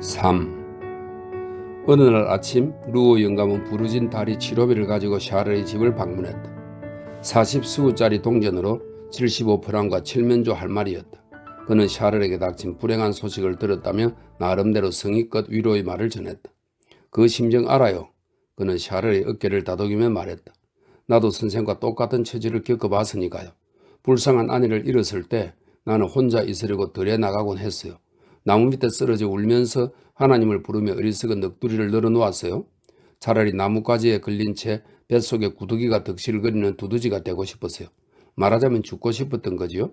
3. 어느 날 아침 루오 영감은 부르진 다리 치료비를 가지고 샤를의 집을 방문했다. 40수구짜리 동전으로 75프랑과 칠면조 할 말이었다. 그는 샤를에게 닥친 불행한 소식을 들었다며 나름대로 성의껏 위로의 말을 전했다. 그 심정 알아요. 그는 샤를의 어깨를 다독이며 말했다. 나도 선생과 똑같은 처지를 겪어봤으니까요. 불쌍한 아내를 잃었을 때 나는 혼자 있으려고 들에 나가곤 했어요. 나무 밑에 쓰러져 울면서 하나님을 부르며 어리석은 넋두리를 늘어놓았어요. 차라리 나뭇가지에 걸린 채 뱃속에 구더기가 득실거리는 두더지가 되고 싶었어요. 말하자면 죽고 싶었던 거지요.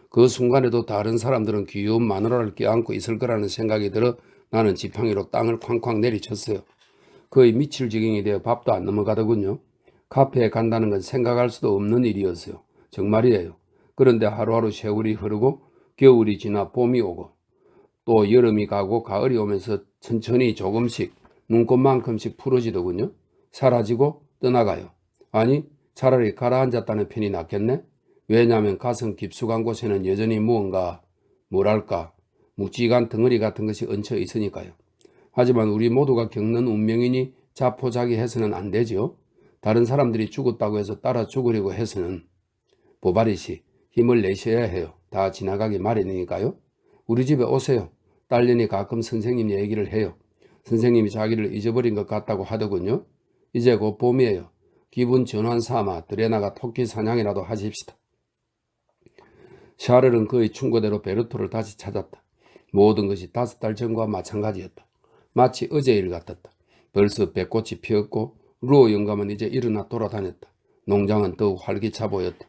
그 순간에도 다른 사람들은 귀여운 마누라를 껴안고 있을 거라는 생각이 들어 나는 지팡이로 땅을 쾅쾅 내리쳤어요. 거의 미칠 지경이 되어 밥도 안 넘어가더군요. 카페에 간다는 건 생각할 수도 없는 일이었어요. 정말이에요. 그런데 하루하루 세월이 흐르고 겨울이 지나 봄이 오고 또 여름이 가고 가을이 오면서 천천히 조금씩 눈곱만큼씩 풀어지더군요. 사라지고 떠나가요. 아니 차라리 가라앉았다는 편이 낫겠네. 왜냐하면 가슴 깊숙한 곳에는 여전히 무언가 뭐랄까 묵직한 덩어리 같은 것이 얹혀 있으니까요. 하지만 우리 모두가 겪는 운명이니 자포자기해서는 안 되지요. 다른 사람들이 죽었다고 해서 따라 죽으려고 해서는 보바리씨 힘을 내셔야 해요. 다 지나가기 마련이니까요. 우리 집에 오세요. 딸년이 가끔 선생님 얘기를 해요. 선생님이 자기를 잊어버린 것 같다고 하더군요. 이제 곧 봄이에요. 기분 전환 삼아 들에 나가 토끼 사냥이라도 하십시다. 샤를은 그의 충고대로 베르토를 다시 찾았다. 모든 것이 5달 전과 마찬가지였다. 마치 어제 일 같았다. 벌써 배꽃이 피었고 루오 영감은 이제 일어나 돌아다녔다. 농장은 더욱 활기차 보였다.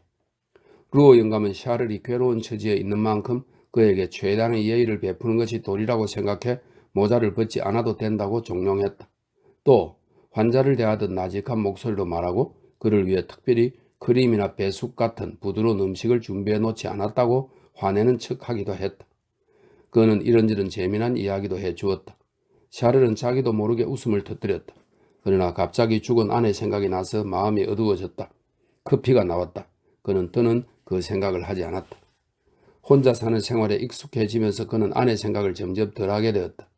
루오 영감은 샤를이 괴로운 처지에 있는 만큼 그에게 최대한의 예의를 베푸는 것이 도리라고 생각해 모자를 벗지 않아도 된다고 종용했다. 또 환자를 대하듯 나직한 목소리로 말하고 그를 위해 특별히 크림이나 배숙 같은 부드러운 음식을 준비해 놓지 않았다고 화내는 척하기도 했다. 그는 이런저런 재미난 이야기도 해주었다. 샤를은 자기도 모르게 웃음을 터뜨렸다. 그러나 갑자기 죽은 아내 생각이 나서 마음이 어두워졌다. 커피가 나왔다. 그는 더는 그 생각을 하지 않았다. 혼자 사는 생활에 익숙해지면서 그는 아내 생각을 점점 덜하게 되었다.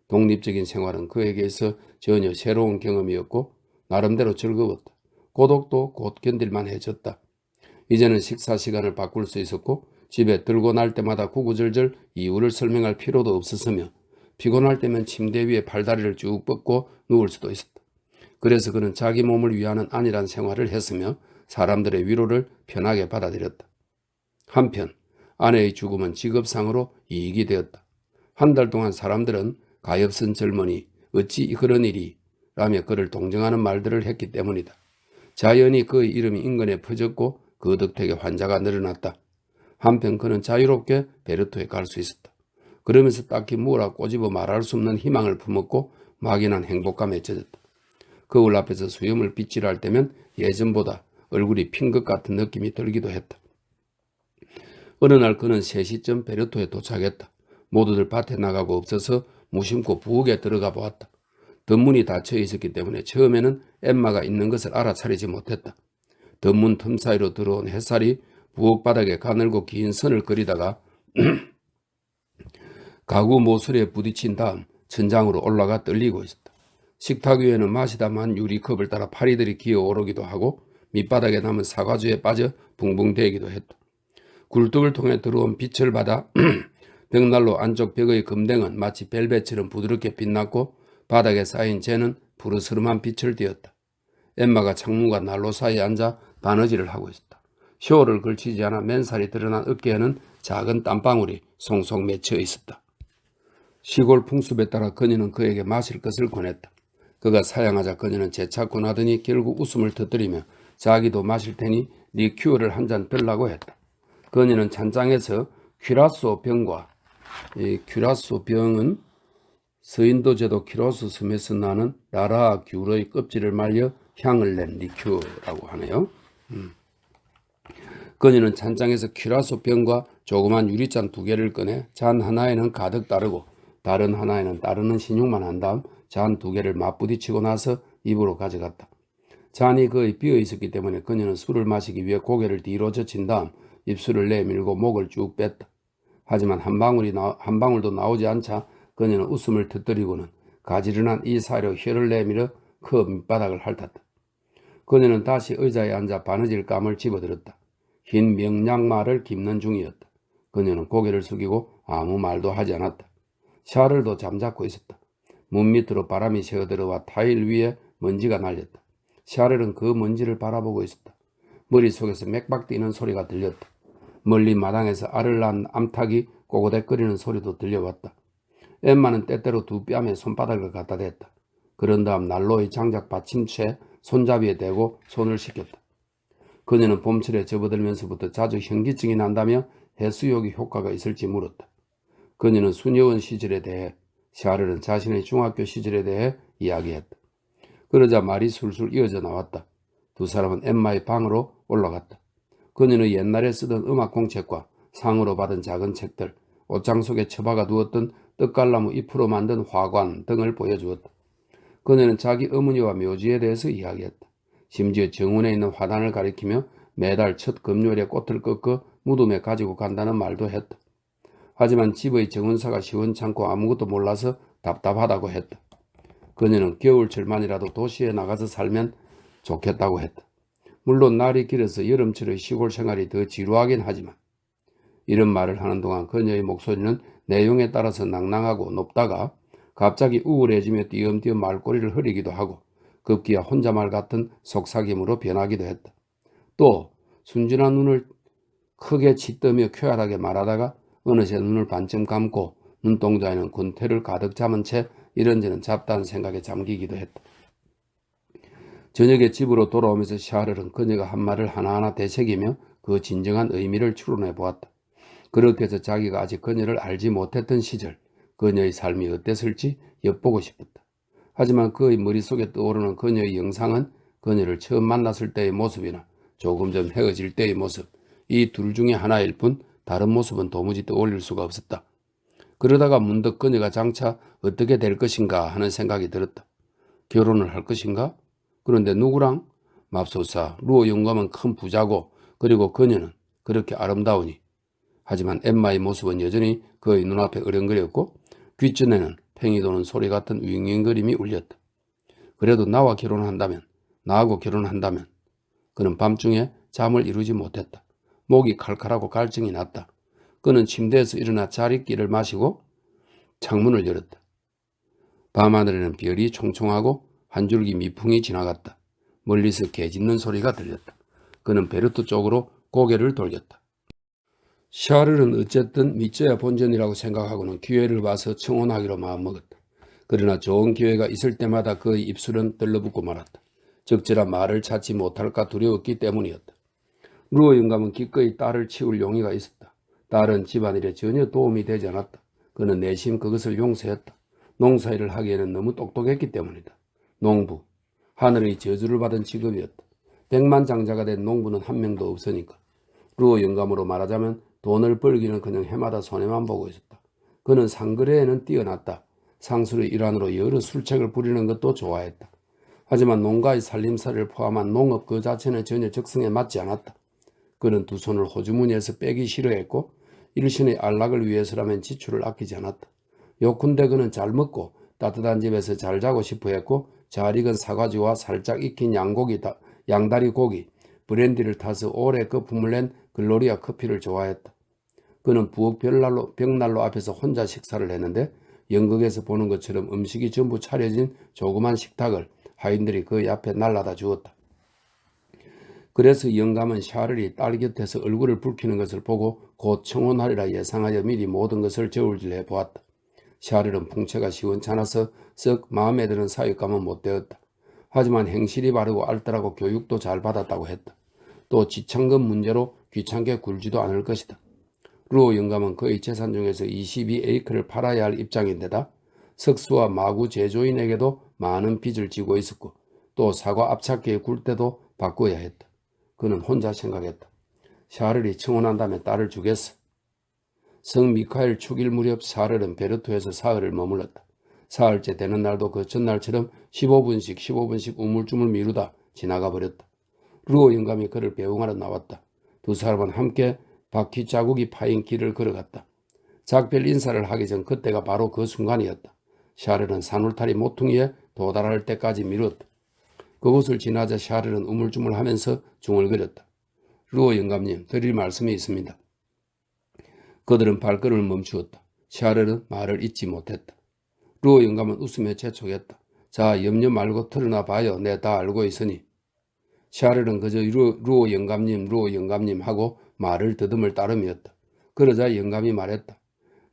독립적인 생활은 그에게서 전혀 새로운 경험이었고 나름대로 즐거웠다. 고독도 곧 견딜만 해졌다. 이제는 식사 시간을 바꿀 수 있었고 집에 들고 날 때마다 구구절절 이유를 설명할 필요도 없었으며 피곤할 때면 침대 위에 팔다리를 쭉 뻗고 누울 수도 있었다. 그래서 그는 자기 몸을 위하는 안일한 생활을 했으며 사람들의 위로를 편하게 받아들였다. 한편 아내의 죽음은 직업상으로 이익이 되었다. 한 달 동안 사람들은 가엾은 젊은이 어찌 그런 일이 라며 그를 동정하는 말들을 했기 때문이다. 자연히 그의 이름이 인근에 퍼졌고 그 덕택에 환자가 늘어났다. 한편 그는 자유롭게 베르토에 갈 수 있었다. 그러면서 딱히 뭐라 꼬집어 말할 수 없는 희망을 품었고 막연한 행복감에 젖었다. 거울 앞에서 수염을 빗질할 때면 예전보다 얼굴이 핀 것 같은 느낌이 들기도 했다. 어느 날 그는 3시쯤 베르토에 도착했다. 모두들 밭에 나가고 없어서 무심코 부엌에 들어가 보았다. 덧문이 닫혀 있었기 때문에 처음에는 엠마가 있는 것을 알아차리지 못했다. 덧문 틈 사이로 들어온 햇살이 부엌 바닥에 가늘고 긴 선을 그리다가 가구 모서리에 부딪힌 다음 천장으로 올라가 떨리고 있었다. 식탁 위에는 마시다만 유리컵을 따라 파리들이 기어오르기도 하고 밑바닥에 남은 사과주에 빠져 붕붕 대기도 했다. 굴뚝을 통해 들어온 빛을 받아 벽난로 안쪽 벽의 금댕은 마치 벨벳처럼 부드럽게 빛났고 바닥에 쌓인 재는 푸르스름한 빛을 띠었다. 엠마가 창문과 난로 사이에 앉아 바느질을 하고 있었다. 쇼를 걸치지 않아 맨살이 드러난 어깨에는 작은 땀방울이 송송 맺혀 있었다. 시골 풍습에 따라 그녀는 그에게 마실 것을 권했다. 그가 사양하자 그녀는 재찾곤 하더니 결국 웃음을 터뜨리며 자기도 마실 테니 리큐어를 한 잔 들라고 했다. 그녀는 찬장에서 큐라소 병과 이 큐라소 병은 서인도 제도 키로스 섬에서 나는 라라 귤의 껍질을 말려 향을 낸 리큐어라고 하네요. 그녀는 찬장에서 큐라소 병과 조그만 유리잔 2개를 꺼내 잔 하나에는 가득 따르고 다른 하나에는 따르는 신용만 한 다음 잔 2개를 맞부딪히고 나서 입으로 가져갔다. 잔이 거의 비어 있었기 때문에 그녀는 술을 마시기 위해 고개를 뒤로 젖힌 다음 입술을 내밀고 목을 쭉 뺐다. 하지만 한 방울도 나오지 않자 그녀는 웃음을 터뜨리고는 가지런한 이 사료 혀를 내밀어 그 밑바닥을 핥았다. 그녀는 다시 의자에 앉아 바느질 감을 집어들었다. 흰 명량말을 깁는 중이었다. 그녀는 고개를 숙이고 아무 말도 하지 않았다. 샤를도 잠자코 있었다. 문 밑으로 바람이 새어들어와 타일 위에 먼지가 날렸다. 샤를은 그 먼지를 바라보고 있었다. 머릿속에서 맥박 뛰는 소리가 들렸다. 멀리 마당에서 알을 낳은 암탉이 꼬고대거리는 소리도 들려왔다. 엠마는 때때로 두 뺨에 손바닥을 갖다 댔다. 그런 다음 난로의 장작 받침채 손잡이에 대고 손을 씻겼다. 그녀는 봄철에 접어들면서부터 자주 현기증이 난다며 해수욕이 효과가 있을지 물었다. 그녀는 수녀원 시절에 대해, 샤를은 자신의 중학교 시절에 대해 이야기했다. 그러자 말이 술술 이어져 나왔다. 두 사람은 엠마의 방으로 올라갔다. 그녀는 옛날에 쓰던 음악 공책과 상으로 받은 작은 책들, 옷장 속에 처박아 두었던 떡갈나무 잎으로 만든 화관 등을 보여주었다. 그녀는 자기 어머니와 묘지에 대해서 이야기했다. 심지어 정원에 있는 화단을 가리키며 매달 첫 금요일에 꽃을 꺾어 무덤에 가지고 간다는 말도 했다. 하지만 집의 정원사가 시원찮고 아무것도 몰라서 답답하다고 했다. 그녀는 겨울철만이라도 도시에 나가서 살면 좋겠다고 했다. 물론 날이 길어서 여름철의 시골 생활이 더 지루하긴 하지만 이런 말을 하는 동안 그녀의 목소리는 내용에 따라서 낭낭하고 높다가 갑자기 우울해지며 띄엄띄엄 말꼬리를 흐리기도 하고 급기야 혼잣말 같은 속삭임으로 변하기도 했다. 또 순진한 눈을 크게 짓뜨며 쾌활하게 말하다가 어느새 눈을 반쯤 감고 눈동자에는 군태를 가득 잡은 채 이런저런 잡다한 생각에 잠기기도 했다. 저녁에 집으로 돌아오면서 샤를은 그녀가 한 말을 하나하나 되새기며 그 진정한 의미를 추론해 보았다. 그렇게 해서 자기가 아직 그녀를 알지 못했던 시절 그녀의 삶이 어땠을지 엿보고 싶었다. 하지만 그의 머릿속에 떠오르는 그녀의 영상은 그녀를 처음 만났을 때의 모습이나 조금 전 헤어질 때의 모습, 이 둘 중에 하나일 뿐 다른 모습은 도무지 떠올릴 수가 없었다. 그러다가 문득 그녀가 장차 어떻게 될 것인가 하는 생각이 들었다. 결혼을 할 것인가? 그런데 누구랑? 맙소사, 루오 영감은 큰 부자고 그리고 그녀는 그렇게 아름다우니. 하지만 엠마의 모습은 여전히 그의 눈앞에 어령거렸고 귓전에는 팽이 도는 소리 같은 윙윙거림이 울렸다. 그래도 나와 결혼한다면, 나하고 결혼한다면. 그는 밤중에 잠을 이루지 못했다. 목이 칼칼하고 갈증이 났다. 그는 침대에서 일어나 자리끼를 마시고 창문을 열었다. 밤하늘에는 별이 총총하고 한 줄기 미풍이 지나갔다. 멀리서 개 짖는 소리가 들렸다. 그는 베르토 쪽으로 고개를 돌렸다. 샤를은 어쨌든 믿져야 본전이라고 생각하고는 기회를 봐서 청혼하기로 마음먹었다. 그러나 좋은 기회가 있을 때마다 그의 입술은 떨러붙고 말았다. 적절한 말을 찾지 못할까 두려웠기 때문이었다. 루오 영감은 기꺼이 딸을 치울 용의가 있었다. 딸은 집안일에 전혀 도움이 되지 않았다. 그는 내심 그것을 용서했다. 농사일을 하기에는 너무 똑똑했기 때문이다. 농부, 하늘의 저주를 받은 직업이었다. 백만장자가 된 농부는 한 명도 없으니까. 루오 영감으로 말하자면 돈을 벌기는 그냥 해마다 손해만 보고 있었다. 그는 상거래에는 뛰어났다. 상술의 일환으로 여러 술책을 부리는 것도 좋아했다. 하지만 농가의 살림살이를 포함한 농업 그 자체는 전혀 적성에 맞지 않았다. 그는 두 손을 호주머니에서 빼기 싫어했고 일신의 안락을 위해서라면 지출을 아끼지 않았다. 요컨대 그는 잘 먹고 따뜻한 집에서 잘 자고 싶어 했고 잘 익은 사과지와 살짝 익힌 양다리 고기, 브랜디를 타서 오래 거품을 낸 글로리아 커피를 좋아했다. 그는 부엌 벽난로 앞에서 혼자 식사를 했는데 연극에서 보는 것처럼 음식이 전부 차려진 조그만 식탁을 하인들이 그 앞에 날라다 주었다. 그래서 영감은 샤를이 딸 곁에서 얼굴을 붉히는 것을 보고 곧 청혼하리라 예상하여 미리 모든 것을 저울질해 보았다. 샤를은 풍채가 시원찮아서 썩 마음에 드는 사육감은 못 되었다. 하지만 행실이 바르고 알뜰하고 교육도 잘 받았다고 했다. 또 지창금 문제로 귀찮게 굴지도 않을 것이다. 루오 영감은 그의 재산 중에서 22에이크를 팔아야 할 입장인데다 석수와 마구 제조인에게도 많은 빚을 지고 있었고 또 사과 압착기의 굴대도 바꿔야 했다. 그는 혼자 생각했다. 샤를이 청혼한 다음에 딸을 주겠어. 성 미카엘 축일 무렵 샤를은 베르토에서 사흘을 머물렀다. 사흘째 되는 날도 그 전날처럼 15분씩 우물쭈물 미루다 지나가 버렸다. 루오 영감이 그를 배웅하러 나왔다. 두 사람은 함께 바퀴 자국이 파인 길을 걸어갔다. 작별 인사를 하기 전 그때가 바로 그 순간이었다. 샤를은 산울타리 모퉁이에 도달할 때까지 미뤘다. 그곳을 지나자 샤를은 우물쭈물하면서 중얼거렸다. 루오 영감님, 드릴 말씀이 있습니다. 그들은 발걸음을 멈추었다. 샤를은 말을 잇지 못했다. 루오 영감은 웃으며 재촉했다. 자, 염려 말고 털어놔 봐요. 내 다 알고 있으니. 샤를은 그저 루오 영감님 하고 말을 더듬을 따름이었다. 그러자 영감이 말했다.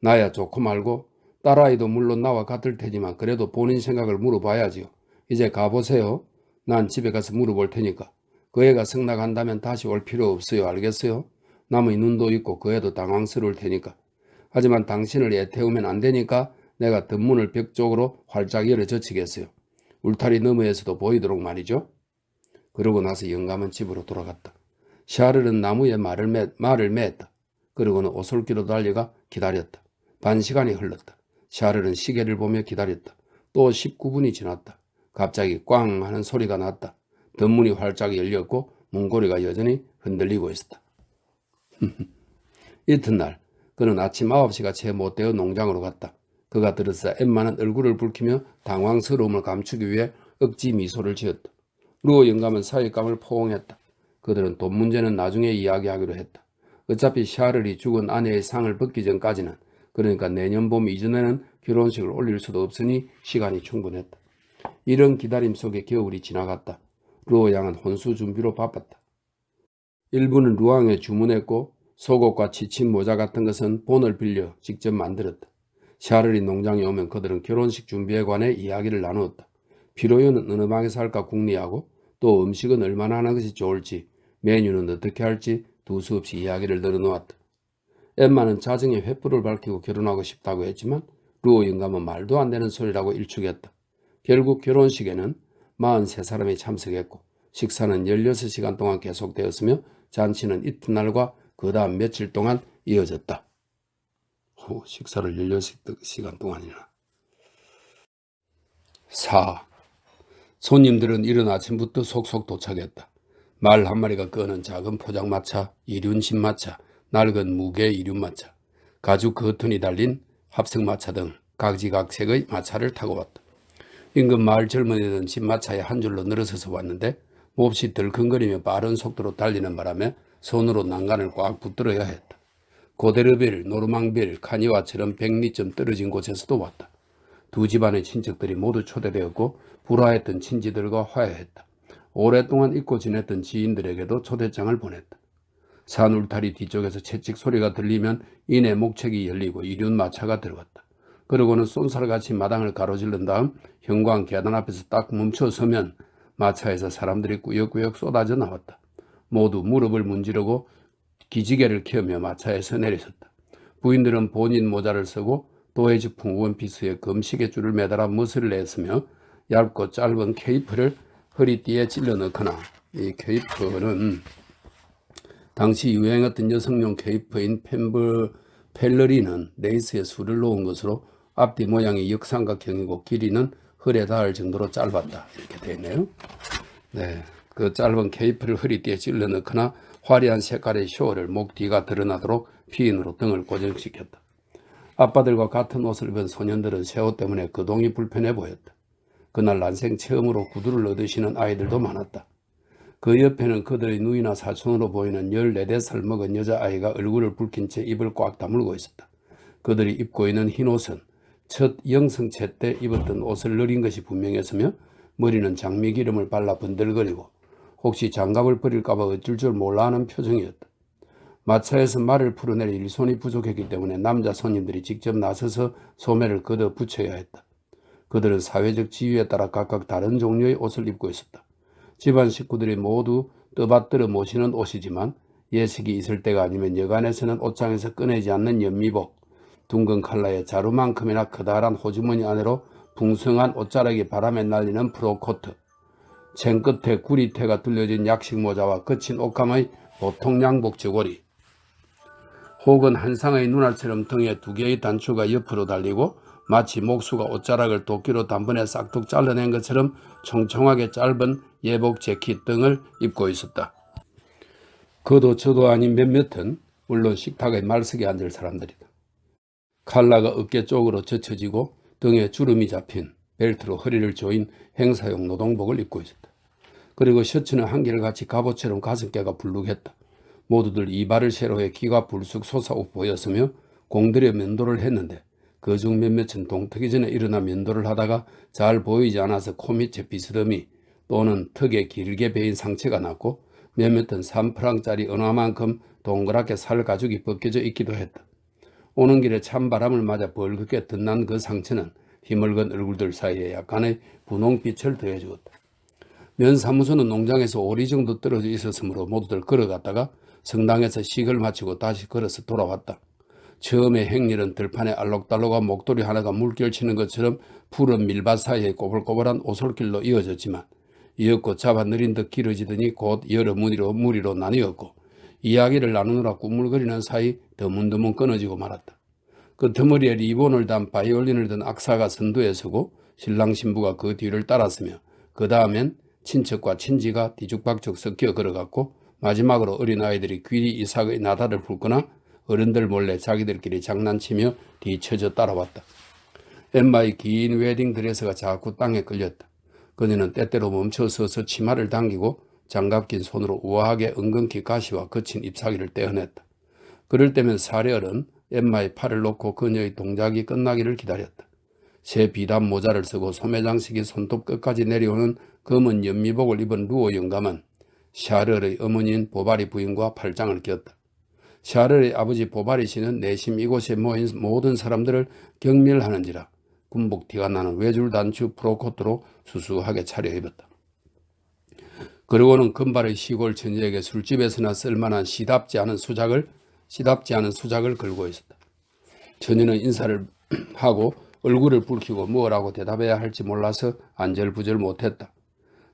나야 좋고 말고 딸아이도 물론 나와 같을 테지만 그래도 본인 생각을 물어봐야지요. 이제 가보세요. 난 집에 가서 물어볼 테니까. 그 애가 성나간다면 다시 올 필요 없어요. 알겠어요? 남의 눈도 있고 그 애도 당황스러울 테니까. 하지만 당신을 애태우면 안 되니까 내가 덧문을 벽 쪽으로 활짝 열어 젖히겠어요. 울타리 너머에서도 보이도록 말이죠. 그러고 나서 영감은 집으로 돌아갔다. 샤를은 나무에 말을 맸다. 그러고는 오솔길로 달려가 기다렸다. 반 시간이 흘렀다. 샤를은 시계를 보며 기다렸다. 또 19분이 지났다. 갑자기 꽝 하는 소리가 났다. 덧문이 활짝 열렸고 문고리가 여전히 흔들리고 있었다. 이튿날 그는 아침 9시가 채 못되어 농장으로 갔다. 그가 들어서 엠마는 얼굴을 붉히며 당황스러움을 감추기 위해 억지 미소를 지었다. 루오 영감은 사윗감을 포옹했다. 그들은 돈 문제는 나중에 이야기하기로 했다. 어차피 샤를이 죽은 아내의 상을 벗기 전까지는, 그러니까 내년 봄 이전에는 결혼식을 올릴 수도 없으니 시간이 충분했다. 이런 기다림 속에 겨울이 지나갔다. 루오 양은 혼수 준비로 바빴다. 일부는 루앙에 주문했고 속옷과 지친 모자 같은 것은 본을 빌려 직접 만들었다. 샤를이 농장에 오면 그들은 결혼식 준비에 관해 이야기를 나누었다. 피로연은 어느 방에서 할까 궁리하고 또 음식은 얼마나 하는 것이 좋을지, 메뉴는 어떻게 할지 두서없이 이야기를 늘어놓았다. 엠마는 자정에 횃불을 밝히고 결혼하고 싶다고 했지만 루오 영감은 말도 안 되는 소리라고 일축했다. 결국 결혼식에는 43사람이 참석했고 식사는 16시간 동안 계속되었으며 잔치는 이튿날과 그 다음 며칠 동안 이어졌다. 식사를 16시간 동안이나. 4. 손님들은 이른 아침부터 속속 도착했다. 말 한 마리가 끄는 작은 포장마차, 이륜신마차, 낡은 무게 이륜마차, 가죽 거튼이 달린 합석마차 등 각지각색의 마차를 타고 왔다. 인근 마을 젊은이들은 신마차에 한 줄로 늘어서서 왔는데 몹시 덜컹거리며 빠른 속도로 달리는 바람에 손으로 난간을 꽉 붙들어야 했다. 고데르벨, 노르망벨, 카니와처럼 100리쯤 떨어진 곳에서도 왔다. 두 집안의 친척들이 모두 초대되었고 불화했던 친지들과 화해했다. 오랫동안 잊고 지냈던 지인들에게도 초대장을 보냈다. 산 울타리 뒤쪽에서 채찍 소리가 들리면 이내 목책이 열리고 이륜마차가 들어갔다. 그러고는 쏜살같이 마당을 가로질른 다음 형광 계단 앞에서 딱 멈춰서면 마차에서 사람들이 꾸역꾸역 쏟아져 나왔다. 모두 무릎을 문지르고 기지개를 켜며 마차에서 내리섰다. 부인들은 본인 모자를 쓰고 도해지풍 원피스에 금시계 줄을 매달아 멋을 냈으며 얇고 짧은 케이프를 허리띠에 찔러 넣거나, 이 케이프는 당시 유행했던 여성용 케이프인 펠러리는 레이스에 술을 놓은 것으로 앞뒤 모양이 역삼각형이고 길이는 허리에 닿을 정도로 짧았다. 이렇게 되어 있네요. 네, 그 짧은 케이프를 허리띠에 찔러 넣거나 화려한 색깔의 쇼를 목 뒤가 드러나도록 피인으로 등을 고정시켰다. 아빠들과 같은 옷을 입은 소년들은 새 옷 때문에 거동이 불편해 보였다. 그날 난생 처음으로 구두를 얻으시는 아이들도 많았다. 그 옆에는 그들의 누이나 사촌으로 보이는 14살 먹은 여자아이가 얼굴을 붉힌 채 입을 꽉 다물고 있었다. 그들이 입고 있는 흰 옷은 첫 영성체 때 입었던 옷을 느린 것이 분명했으며 머리는 장미기름을 발라 번들거리고 혹시 장갑을 버릴까봐 어쩔 줄 몰라 하는 표정이었다. 마차에서 말을 풀어낼 일손이 부족했기 때문에 남자 손님들이 직접 나서서 소매를 걷어 붙여야 했다. 그들은 사회적 지위에 따라 각각 다른 종류의 옷을 입고 있었다. 집안 식구들이 모두 떠받들어 모시는 옷이지만 예식이 있을 때가 아니면 여간에서는 옷장에서 꺼내지 않는 연미복, 둥근 칼라의 자루만큼이나 커다란 호주머니 안으로 풍성한 옷자락이 바람에 날리는 프로코트, 챙끝에 구리태가 둘려진 약식 모자와 거친 옷감의 보통 양복 저고리, 혹은 한 쌍의 눈알처럼 등에 두 개의 단추가 옆으로 달리고 마치 목수가 옷자락을 도끼로 단번에 싹둑 잘라낸 것처럼 총총하게 짧은 예복 재킷 등을 입고 있었다. 그도 저도 아닌 몇몇은 물론 식탁의 말석에 앉을 사람들이다. 칼라가 어깨 쪽으로 젖혀지고 등에 주름이 잡힌 벨트로 허리를 조인 행사용 노동복을 입고 있었다. 그리고 셔츠는 한결같이 갑옷처럼 가슴께가 불룩했다. 모두들 이발을 새로 해 기가 불쑥 솟아 보였으며 공들여 면도를 했는데 그중 몇몇은 동트기 전에 일어나 면도를 하다가 잘 보이지 않아서 코 밑에 비스듬히 또는 턱에 길게 베인 상처가 났고 몇몇은 3프랑짜리 은화만큼 동그랗게 살 가죽이 벗겨져 있기도 했다. 오는 길에 찬바람을 맞아 벌겋게 덧난 그 상처는 힘을건 얼굴들 사이에 약간의 분홍빛을 더해주었다. 면사무소는 농장에서 5리 정도 떨어져 있었으므로 모두들 걸어갔다가 성당에서 식을 마치고 다시 걸어서 돌아왔다. 처음에 행렬은 들판에 알록달록한 목도리 하나가 물결 치는 것처럼 푸른 밀밭 사이에 꼬불꼬불한 오솔길로 이어졌지만 이었고 잡아 느린 듯 길어지더니 곧 여러 무리로 나뉘었고 이야기를 나누느라 꾸물거리는 사이 드문드문 끊어지고 말았다. 그 드머리에 리본을 단 바이올린을 든 악사가 선두에 서고 신랑 신부가 그 뒤를 따랐으며 그 다음엔 친척과 친지가 뒤죽박죽 섞여 걸어갔고 마지막으로 어린아이들이 귀리 이삭의 나다를 훑거나 어른들 몰래 자기들끼리 장난치며 뒤처져 따라왔다. 엠마의 긴 웨딩 드레스가 자꾸 땅에 끌렸다. 그녀는 때때로 멈춰서서 치마를 당기고 장갑 낀 손으로 우아하게 은근히 가시와 거친 잎사귀를 떼어냈다. 그럴 때면 사례얼은 엠마의 팔을 놓고 그녀의 동작이 끝나기를 기다렸다. 새 비단 모자를 쓰고 소매장식이 손톱 끝까지 내려오는 검은 연미복을 입은 루어 영감은 샤를의 어머니인 보바리 부인과 팔짱을 꼈다. 샤를의 아버지 보바리 씨는 내심 이곳에 모인 모든 사람들을 경멸하는지라 군복티가 나는 외줄 단추 프로코트로 수수하게 차려입었다. 그러고는 금발의 시골 처녀에게 술집에서나 쓸만한 시답지 않은 수작을 걸고 있었다. 처녀는 인사를 하고 얼굴을 붉히고 뭐라고 대답해야 할지 몰라서 안절부절 못했다.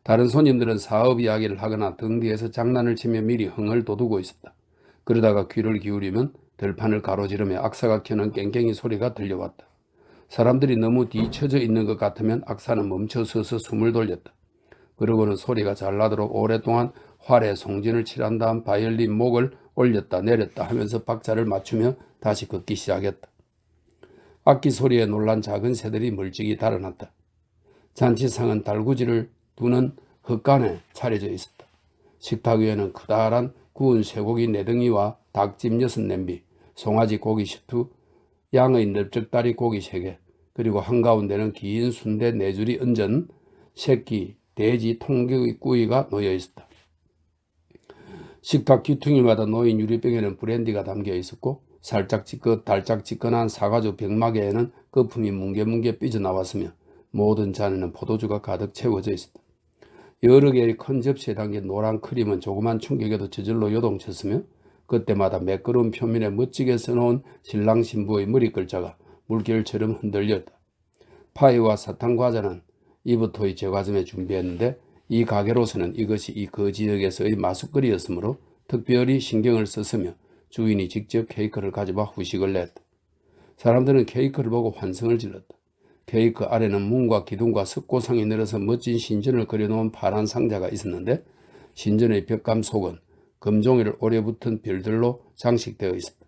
다른 손님들은 사업 이야기를 하거나 등 뒤에서 장난을 치며 미리 흥을 돋우고 있었다. 그러다가 귀를 기울이면 들판을 가로지르며 악사가 켜는 깽깽이 소리가 들려왔다. 사람들이 너무 뒤처져 있는 것 같으면 악사는 멈춰서서 숨을 돌렸다. 그러고는 소리가 잘 나도록 오랫동안 활에 송진을 칠한 다음 바이올린 목을 올렸다 내렸다 하면서 박자를 맞추며 다시 걷기 시작했다. 악기 소리에 놀란 작은 새들이 멀찍이 달아났다. 잔치상은 달구지를 두는 흙간에 차려져 있었다. 식탁 위에는 크다란 구운 쇠고기 4덩이와 닭찜 6냄비, 송아지 고기 시투, 양의 넓적다리 고기 3개, 그리고 한가운데는 긴 순대 4줄이 얹은 새끼 돼지 통구이가 놓여 있었다. 식탁 귀퉁이마다 놓인 유리병에는 브랜디가 담겨 있었고 달짝지근한 사과주 병마개에는 거품이 뭉게뭉게 삐져나왔으며 모든 잔에는 포도주가 가득 채워져 있었다. 여러 개의 큰 접시에 담긴 노란 크림은 조그만 충격에도 저절로 요동쳤으며 그때마다 매끄러운 표면에 멋지게 써놓은 신랑 신부의 머리글자가 물결처럼 흔들렸다. 파이와 사탕과자는 이브토의 제과점에 준비했는데 이 가게로서는 이것이 그 지역에서의 마술거리였으므로 특별히 신경을 썼으며 주인이 직접 케이크를 가져와 후식을 냈다. 사람들은 케이크를 보고 환성을 질렀다. 케이크 아래는 문과 기둥과 석고상이 늘어서 멋진 신전을 그려놓은 파란 상자가 있었는데 신전의 벽감 속은 금종이를 오래 붙은 별들로 장식되어 있었다.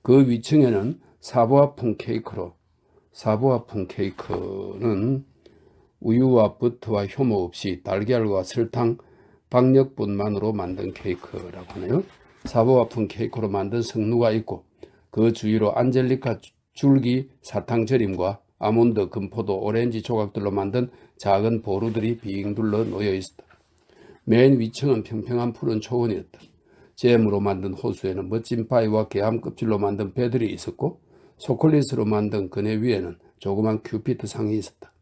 그 위층에는 사부아풍 케이크는 우유와 버터와 효모 없이 달걀과 설탕, 박력분만으로 만든 케이크라고 하네요. 사부아풍 케이크로 만든 석루가 있고 그 주위로 안젤리카 줄기 사탕 절임과 아몬드, 금포도, 오렌지 조각들로 만든 작은 보루들이 빙 둘러 놓여 있었다. 맨 위층은 평평한 푸른 초원이었다. 잼으로 만든 호수에는 멋진 파이와 개암 껍질로 만든 배들이 있었고 초콜릿으로 만든 그네 위에는 조그만 큐피트 상이 있었다.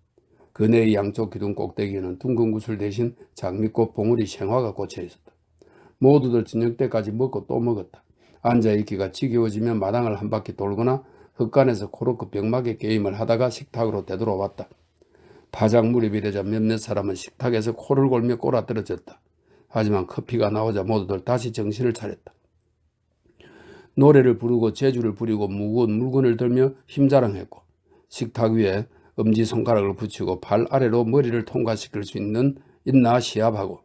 그네의 양쪽 기둥 꼭대기에는 둥근 구슬 대신 장미꽃 봉우리 생화가 꽂혀 있었다. 모두들 저녁 때까지 먹고 또 먹었다. 앉아있기가 지겨워지면 마당을 한 바퀴 돌거나 흙간에서 코르크 병마개 게임을 하다가 식탁으로 되돌아왔다. 파장 무렵이 되자 몇몇 사람은 식탁에서 코를 골며 꼬라떨어졌다. 하지만 커피가 나오자 모두들 다시 정신을 차렸다. 노래를 부르고 재주를 부리고 무거운 물건을 들며 힘자랑했고 식탁 위에 엄지손가락을 붙이고 발 아래로 머리를 통과시킬 수 있나 시합하고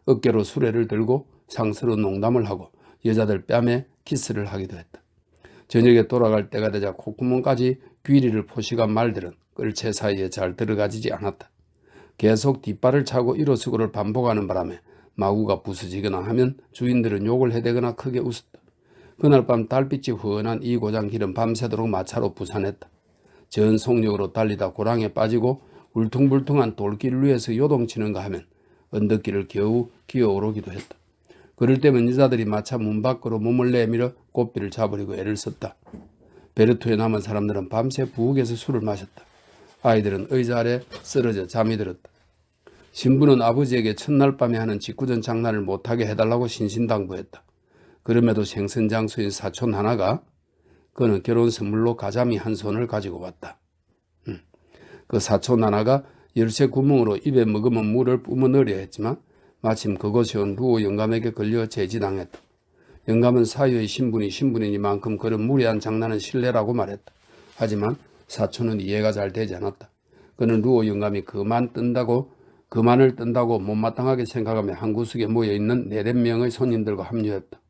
어깨로 수레를 들고 상스러운 농담을 하고 여자들 뺨에 키스를 하기도 했다. 저녁에 돌아갈 때가 되자 콧구멍까지 귀리를 포시간 말들은 끌채 사이에 잘 들어가지지 않았다. 계속 뒷발을 차고 일어서고를 반복하는 바람에 마구가 부서지거나 하면 주인들은 욕을 해대거나 크게 웃었다. 그날 밤 달빛이 훤한 이 고장길은 밤새도록 마차로 부산했다. 전속력으로 달리다 고랑에 빠지고 울퉁불퉁한 돌길 위에서 요동치는가 하면 언덕길을 겨우 기어오르기도 했다. 그럴 때면 여자들이 마차 문 밖으로 몸을 내밀어 꽃비를 잡으려고 애를 썼다. 베르토에 남은 사람들은 밤새 부엌에서 술을 마셨다. 아이들은 의자 아래 쓰러져 잠이 들었다. 신부는 아버지에게 첫날 밤에 하는 직구전 장난을 못하게 해달라고 신신당부했다. 그럼에도 생선장수인 사촌 하나가 그는 결혼 선물로 가자미 한 손을 가지고 왔다. 그 사촌 하나가 열쇠 구멍으로 입에 머금은 물을 뿜어 넣으려 했지만 마침 그곳에 온 루오 영감에게 걸려 제지당했다. 영감은 사유의 신분이니만큼 그런 무례한 장난은 실례라고 말했다. 하지만 사촌은 이해가 잘 되지 않았다. 그는 루오 영감이 그만을 뜬다고 못마땅하게 생각하며 한 구석에 모여있는 4~5명의 손님들과 합류했다.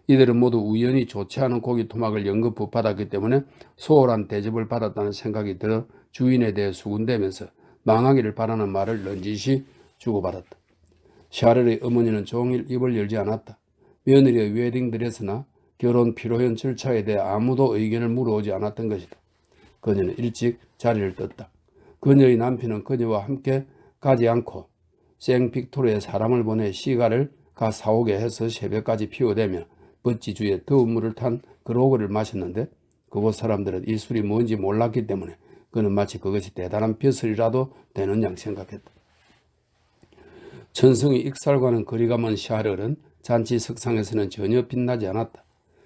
이들은 모두 우연히 좋지 않은 고기 토막을 연금 부받았기 때문에 소홀한 대접을 받았다는 생각이 들어 주인에 대해 수군대면서 망하기를 바라는 말을 넌지시 주고받았다. 샤를의 어머니는 종일 입을 열지 않았다. 며느리의 웨딩드레스나 결혼 피로연 절차에 대해 아무도 의견을 물어오지 않았던 것이다. 그녀는 일찍 자리를 떴다. 그녀의 남편은 그녀와 함께 가지 않고 생빅토르에 사람을 보내 시가를 가 사오게 해서 새벽까지 피워대며 버찌주에 더운 물을 탄 그로그를 마셨는데 그곳 사람들은 이 술이 뭔지 몰랐기 때문에 그는 마치 그것이 대단한 벼슬이라도 되는 양 생각했다. 천성의 익살과는 거리가 먼 샤를은 잔치 석상에서는 전혀 빛나지 않았다.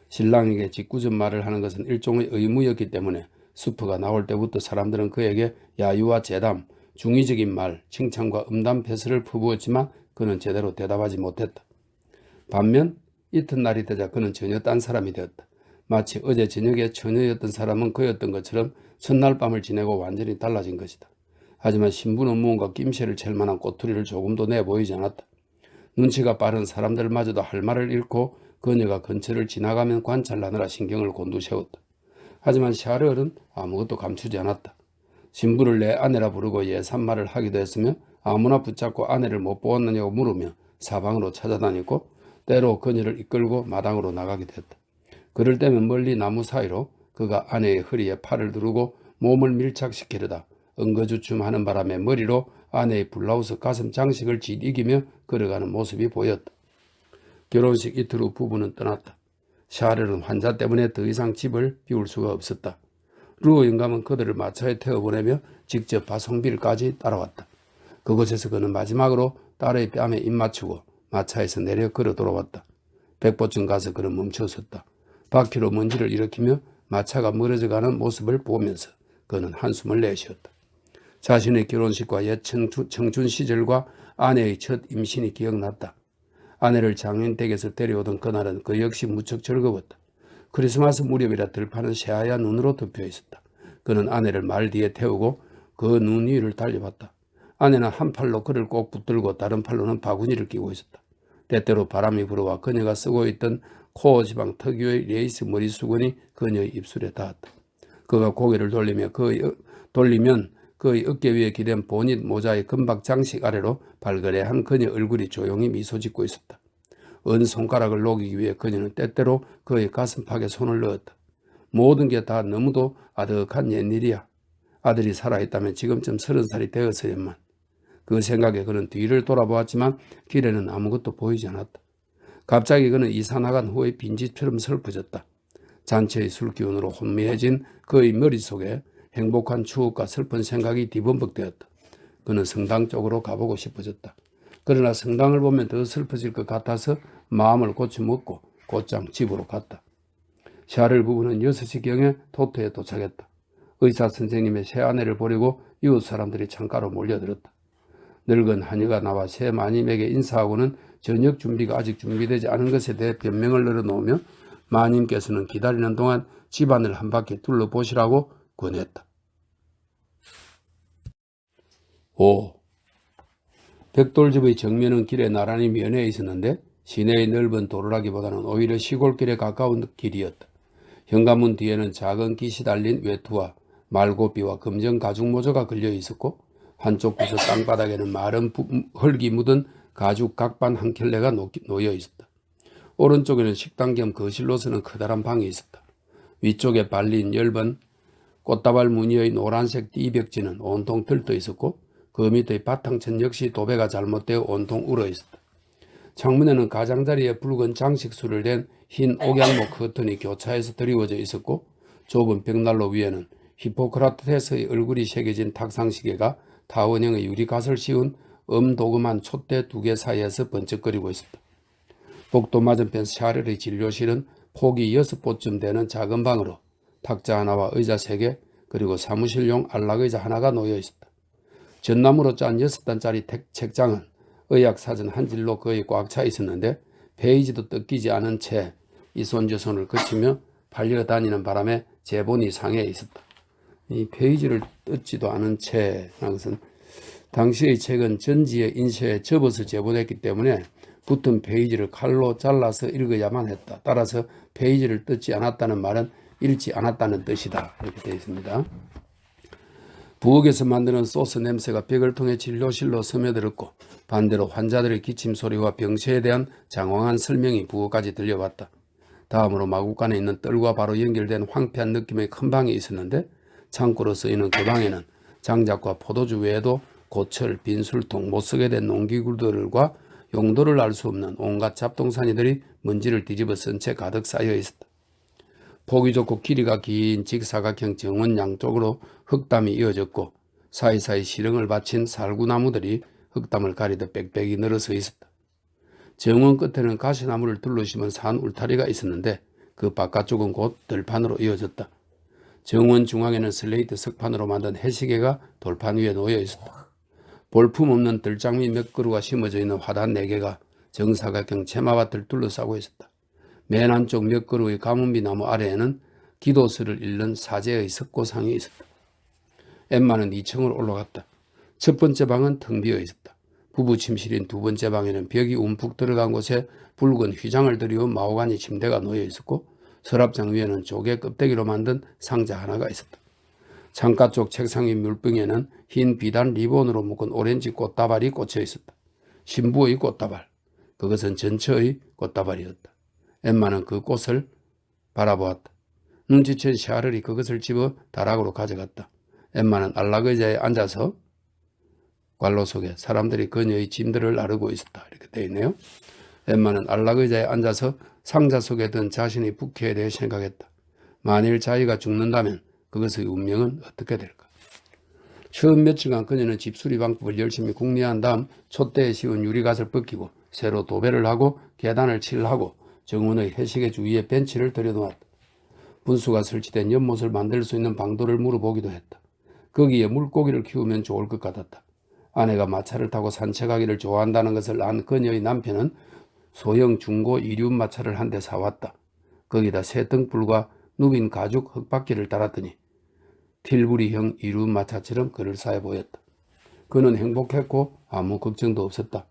신랑에게 직구전 말을 하는 것은 일종의 의무였기 때문에 수프가 나올 때부터 사람들은 그에게 야유와 재담, 중의적인 말, 칭찬과 음담패설을 퍼부었지만 그는 제대로 대답하지 못했다. 반면 이튿날이 되자 그는 전혀 딴 사람이 되었다. 마치 어제 저녁에 처녀였던 사람은 그였던 것처럼 첫날 밤을 지내고 완전히 달라진 것이다. 하지만 신부는 무언가 낌새를 챌 만한 꼬투리를 조금도 내보이지 않았다. 눈치가 빠른 사람들마저도 할 말을 잃고 그녀가 근처를 지나가면 관찰하느라 신경을 곤두세웠다. 하지만 샤를은 아무것도 감추지 않았다. 신부를 내 아내라 부르고 예산말을 하기도 했으며 아무나 붙잡고 아내를 못 보았느냐고 물으며 사방으로 찾아다녔고 때로 그녀를 이끌고 마당으로 나가기도 했다. 그럴 때면 멀리 나무 사이로 그가 아내의 허리에 팔을 두르고 몸을 밀착시키려다 엉거주춤하는 바람에 머리로 아내의 블라우스 가슴 장식을 짓이기며 걸어가는 모습이 보였다. 결혼식 이틀 후 부부는 떠났다. 샤를은 환자 때문에 더 이상 집을 비울 수가 없었다. 루오 영감은 그들을 마차에 태워보내며 직접 바송빌까지 따라왔다. 그곳에서 그는 마지막으로 딸의 뺨에 입 맞추고 마차에서 내려 걸어 돌아왔다. 백보쯤 가서 그는 멈춰섰다. 바퀴로 먼지를 일으키며 마차가 멀어져가는 모습을 보면서 그는 한숨을 내쉬었다. 자신의 결혼식과 옛 청춘 시절과 아내의 첫 임신이 기억났다. 아내를 장윤댁에서 데려오던 그날은 그 역시 무척 즐거웠다. 크리스마스 무렵이라 들판은 새하얀 눈으로 덮여 있었다. 그는 아내를 말 뒤에 태우고 그 눈 위를 달려봤다. 아내는 한 팔로 그를 꼭 붙들고 다른 팔로는 바구니를 끼고 있었다. 때때로 바람이 불어와 그녀가 쓰고 있던 코어 지방 특유의 레이스 머리수건이 그녀의 입술에 닿았다. 그가 고개를 돌리면 그의 어깨 위에 기댄 보닛 모자의 금박 장식 아래로 발그레한 그녀의 얼굴이 조용히 미소 짓고 있었다. 언 손가락을 녹이기 위해 그녀는 때때로 그의 가슴팍에 손을 넣었다. 모든 게 다 너무도 아득한 옛일이야. 아들이 살아있다면 지금쯤 30살이 되었으련만. 그 생각에 그는 뒤를 돌아보았지만 길에는 아무것도 보이지 않았다. 갑자기 그는 이사 나간 후의 빈집처럼 슬퍼졌다. 잔치의 술기운으로 혼미해진 그의 머릿속에 행복한 추억과 슬픈 생각이 뒤범벅되었다. 그는 성당 쪽으로 가보고 싶어졌다. 그러나 성당을 보면 더 슬퍼질 것 같아서 마음을 고쳐먹고 곧장 집으로 갔다. 샤를 부부는 6시경에 토토에 도착했다. 의사 선생님의 새 아내를 보려고 이웃 사람들이 창가로 몰려들었다. 늙은 하녀가 나와 새 마님에게 인사하고는 저녁 준비가 아직 준비되지 않은 것에 대해 변명을 늘어놓으며 마님께서는 기다리는 동안 집안을 한 바퀴 둘러보시라고 권했다. 5. 벽돌집의 정면은 길에 나란히 면해 있었는데 시내의 넓은 도로라기보다는 오히려 시골길에 가까운 길이었다. 현관문 뒤에는 작은 깃이 달린 외투와 말고비와 검정 가죽 모자가 걸려 있었고 한쪽 구석 땅바닥에는 마른 흙이 묻은 가죽 각반 한 켤레가 놓여 있었다. 오른쪽에는 식당 겸 거실로서는 커다란 방이 있었다. 위쪽에 발린 엷은 꽃다발 무늬의 노란색 띠벽지는 온통 들떠 있었고 그 밑의 바탕천 역시 도배가 잘못되어 온통 울어 있었다. 창문에는 가장자리에 붉은 장식술을 댄 흰 옥양모 커튼이 교차해서 드리워져 있었고 좁은 벽난로 위에는 히포크라테스의 얼굴이 새겨진 탁상시계가 타원형의 유리갓을 씌운 엄도금한 촛대 2개 사이에서 번쩍거리고 있었다. 복도 맞은편 샤를의 진료실은 폭이 6보쯤 되는 작은 방으로 탁자 하나와 의자 3개 그리고 사무실용 안락의자 하나가 놓여 있었다. 전나무로 짠 6단짜리 책장은 의학사전 한 질로 거의 꽉 차 있었는데 페이지도 뜯기지 않은 채 이 손 저 손을 거치며 팔려다니는 바람에 제본이 상해 있었다. 이 페이지를 뜯지도 않은 채라는 것은 당시의 책은 전지의 인쇄에 접어서 제본했기 때문에 붙은 페이지를 칼로 잘라서 읽어야만 했다. 따라서 페이지를 뜯지 않았다는 말은 읽지 않았다는 뜻이다. 이렇게 되어 있습니다. 부엌에서 만드는 소스 냄새가 벽을 통해 진료실로 스며들었고 반대로 환자들의 기침 소리와 병세에 대한 장황한 설명이 부엌까지 들려왔다. 다음으로 마구간에 있는 뜰과 바로 연결된 황폐한 느낌의 큰 방이 있었는데 창고로 쓰이는 그 방에는 장작과 포도주 외에도 고철, 빈술통, 못쓰게 된 농기구들과 용도를 알 수 없는 온갖 잡동사니들이 먼지를 뒤집어 쓴 채 가득 쌓여 있었다. 보기 좋고 길이가 긴 직사각형 정원 양쪽으로 흙담이 이어졌고 사이사이 시렁을 받친 살구나무들이 흙담을 가리듯 빽빽이 늘어서 있었다. 정원 끝에는 가시나무를 둘러심은 산 울타리가 있었는데 그 바깥쪽은 곧 들판으로 이어졌다. 정원 중앙에는 슬레이트 석판으로 만든 해시계가 돌판 위에 놓여 있었다. 볼품없는 들장미 몇 그루가 심어져 있는 화단 4개가 정사각형 채마밭을 둘러싸고 있었다. 맨 안쪽 몇 그루의 가문비 나무 아래에는 기도서를 읽는 사제의 석고상이 있었다. 엠마는 2층으로 올라갔다. 첫 번째 방은 텅 비어 있었다. 부부 침실인 두 번째 방에는 벽이 움푹 들어간 곳에 붉은 휘장을 들이운 마호가니 침대가 놓여 있었고 서랍장 위에는 조개 껍데기로 만든 상자 하나가 있었다. 창가 쪽 책상 위 물병에는 흰 비단 리본으로 묶은 오렌지 꽃다발이 꽂혀 있었다. 신부의 꽃다발. 그것은 전처의 꽃다발이었다. 엠마는 그 꽃을 바라보았다. 눈치챈 샤를이 그것을 집어 다락으로 가져갔다. 엠마는 안락의자에 앉아서 관로 속에 사람들이 그녀의 짐들을 나르고 있었다. 이렇게 되어 있네요. 엠마는 안락의자에 앉아서 상자 속에 든 자신의 부캐에 대해 생각했다. 만일 자기가 죽는다면 그것의 운명은 어떻게 될까? 처음 며칠간 그녀는 집수리 방법을 열심히 궁리한 다음 촛대에 씌운 유리갓을 벗기고 새로 도배를 하고 계단을 칠하고 정원의 해시계 주위에 벤치를 들여놓았다. 분수가 설치된 연못을 만들 수 있는 방도를 물어보기도 했다. 거기에 물고기를 키우면 좋을 것 같았다. 아내가 마차를 타고 산책하기를 좋아한다는 것을 안 그녀의 남편은 소형 중고 이륜 마차를 한 대 사왔다. 거기다 새 등불과 누빈 가죽 흙바퀴를 달았더니 틸부리형 이륜 마차처럼 그럴싸해 보였다. 그는 행복했고 아무 걱정도 없었다.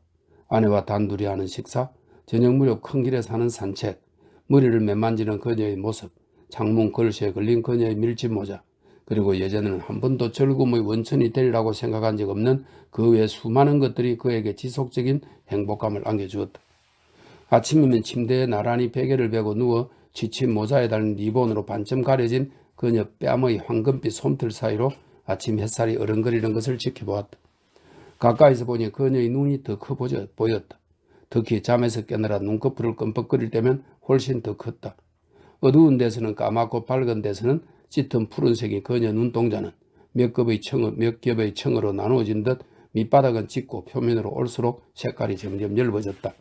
아내와 단둘이 하는 식사, 저녁 무렵 큰 길에 사는 산책, 머리를 매만지는 그녀의 모습, 창문 걸쇠에 걸린 그녀의 밀짚 모자, 그리고 예전에는 한 번도 즐거움의 원천이 되리라고 생각한 적 없는 그 외 수많은 것들이 그에게 지속적인 행복감을 안겨주었다. 아침이면 침대에 나란히 베개를 베고 누워 지친 모자에 달린 리본으로 반쯤 가려진 그녀 뺨의 황금빛 솜털 사이로 아침 햇살이 어른거리는 것을 지켜보았다. 가까이서 보니 그녀의 눈이 더 커 보였다. 특히 잠에서 깨느라 눈꺼풀을 끔뻑거릴 때면 훨씬 더 컸다. 어두운 데서는 까맣고 밝은 데서는 짙은 푸른색이 그녀 눈동자는 몇 겹의 청으로 나누어진 듯 밑바닥은 짙고 표면으로 올수록 색깔이 점점 엷어졌다.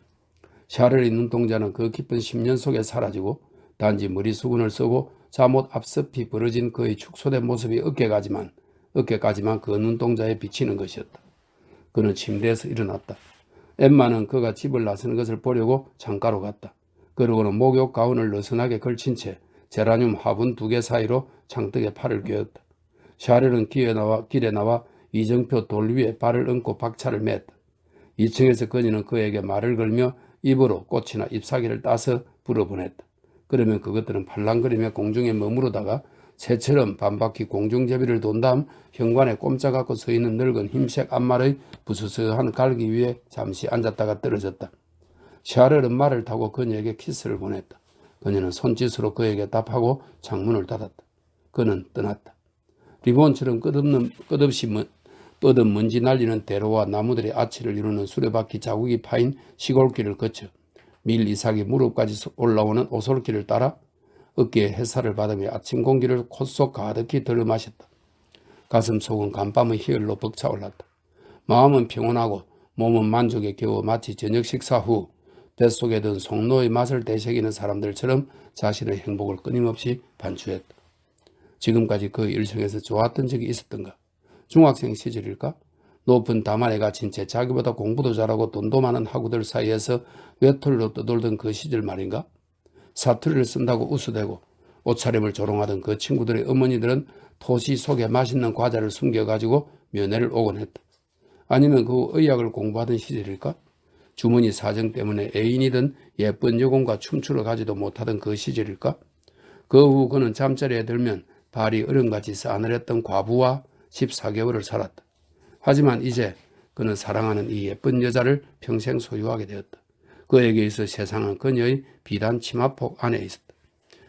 샤를의 눈동자는 그 깊은 10년 속에 사라지고 단지 머리 수건을 쓰고 잠옷 앞섭이 벌어진 그의 축소된 모습이 어깨까지만 그 눈동자에 비치는 것이었다. 그는 침대에서 일어났다. 엠마는 그가 집을 나서는 것을 보려고 창가로 갔다. 그러고는 목욕 가운을 느슨하게 걸친 채 제라늄 화분 2개 사이로 창떡에 팔을 꿰었다. 샤를은 길에 나와 이정표 돌 위에 발을 얹고 박차를 맸다. 2층에서 그녀는 그에게 말을 걸며 입으로 꽃이나 잎사귀를 따서 불어보냈다. 그러면 그것들은 팔랑거리며 공중에 머무르다가 새처럼 반바퀴 공중제비를 돈 다음 현관에 꼼짝않고 서 있는 늙은 흰색 앞말의 부스스한 갈기 위에 잠시 앉았다가 떨어졌다. 샤를은 말을 타고 그녀에게 키스를 보냈다. 그녀는 손짓으로 그에게 답하고 창문을 닫았다. 그는 떠났다. 리본처럼 끝없이 뻗은 먼지 날리는 대로와 나무들의 아치를 이루는 수레바퀴 자국이 파인 시골길을 거쳐 밀 이삭이 무릎까지 올라오는 오솔길을 따라 어깨에 햇살을 받으며 아침 공기를 콧속 가득히 들이마셨다. 가슴속은 간밤의 희열로 벅차올랐다. 마음은 평온하고 몸은 만족에 겨워 마치 저녁 식사 후 뱃속에 든 송로의 맛을 되새기는 사람들처럼 자신의 행복을 끊임없이 반추했다. 지금까지 그 일생에서 좋았던 적이 있었던가? 중학생 시절일까? 높은 담안에 갇힌 채 자기보다 공부도 잘하고 돈도 많은 학우들 사이에서 외톨이로 떠돌던 그 시절 말인가? 사투리를 쓴다고 우스대고 옷차림을 조롱하던 그 친구들의 어머니들은 토시 속에 맛있는 과자를 숨겨가지고 면회를 오곤 했다. 아니면 그 의학을 공부하던 시절일까? 주머니 사정 때문에 애인이든 예쁜 여공과 춤추러 가지도 못하던 그 시절일까? 그 후 그는 잠자리에 들면 발이 얼음같이 싸늘했던 과부와 14개월을 살았다. 하지만 이제 그는 사랑하는 이 예쁜 여자를 평생 소유하게 되었다. 그에게 있어 세상은 그녀의 비단 치마폭 안에 있었다.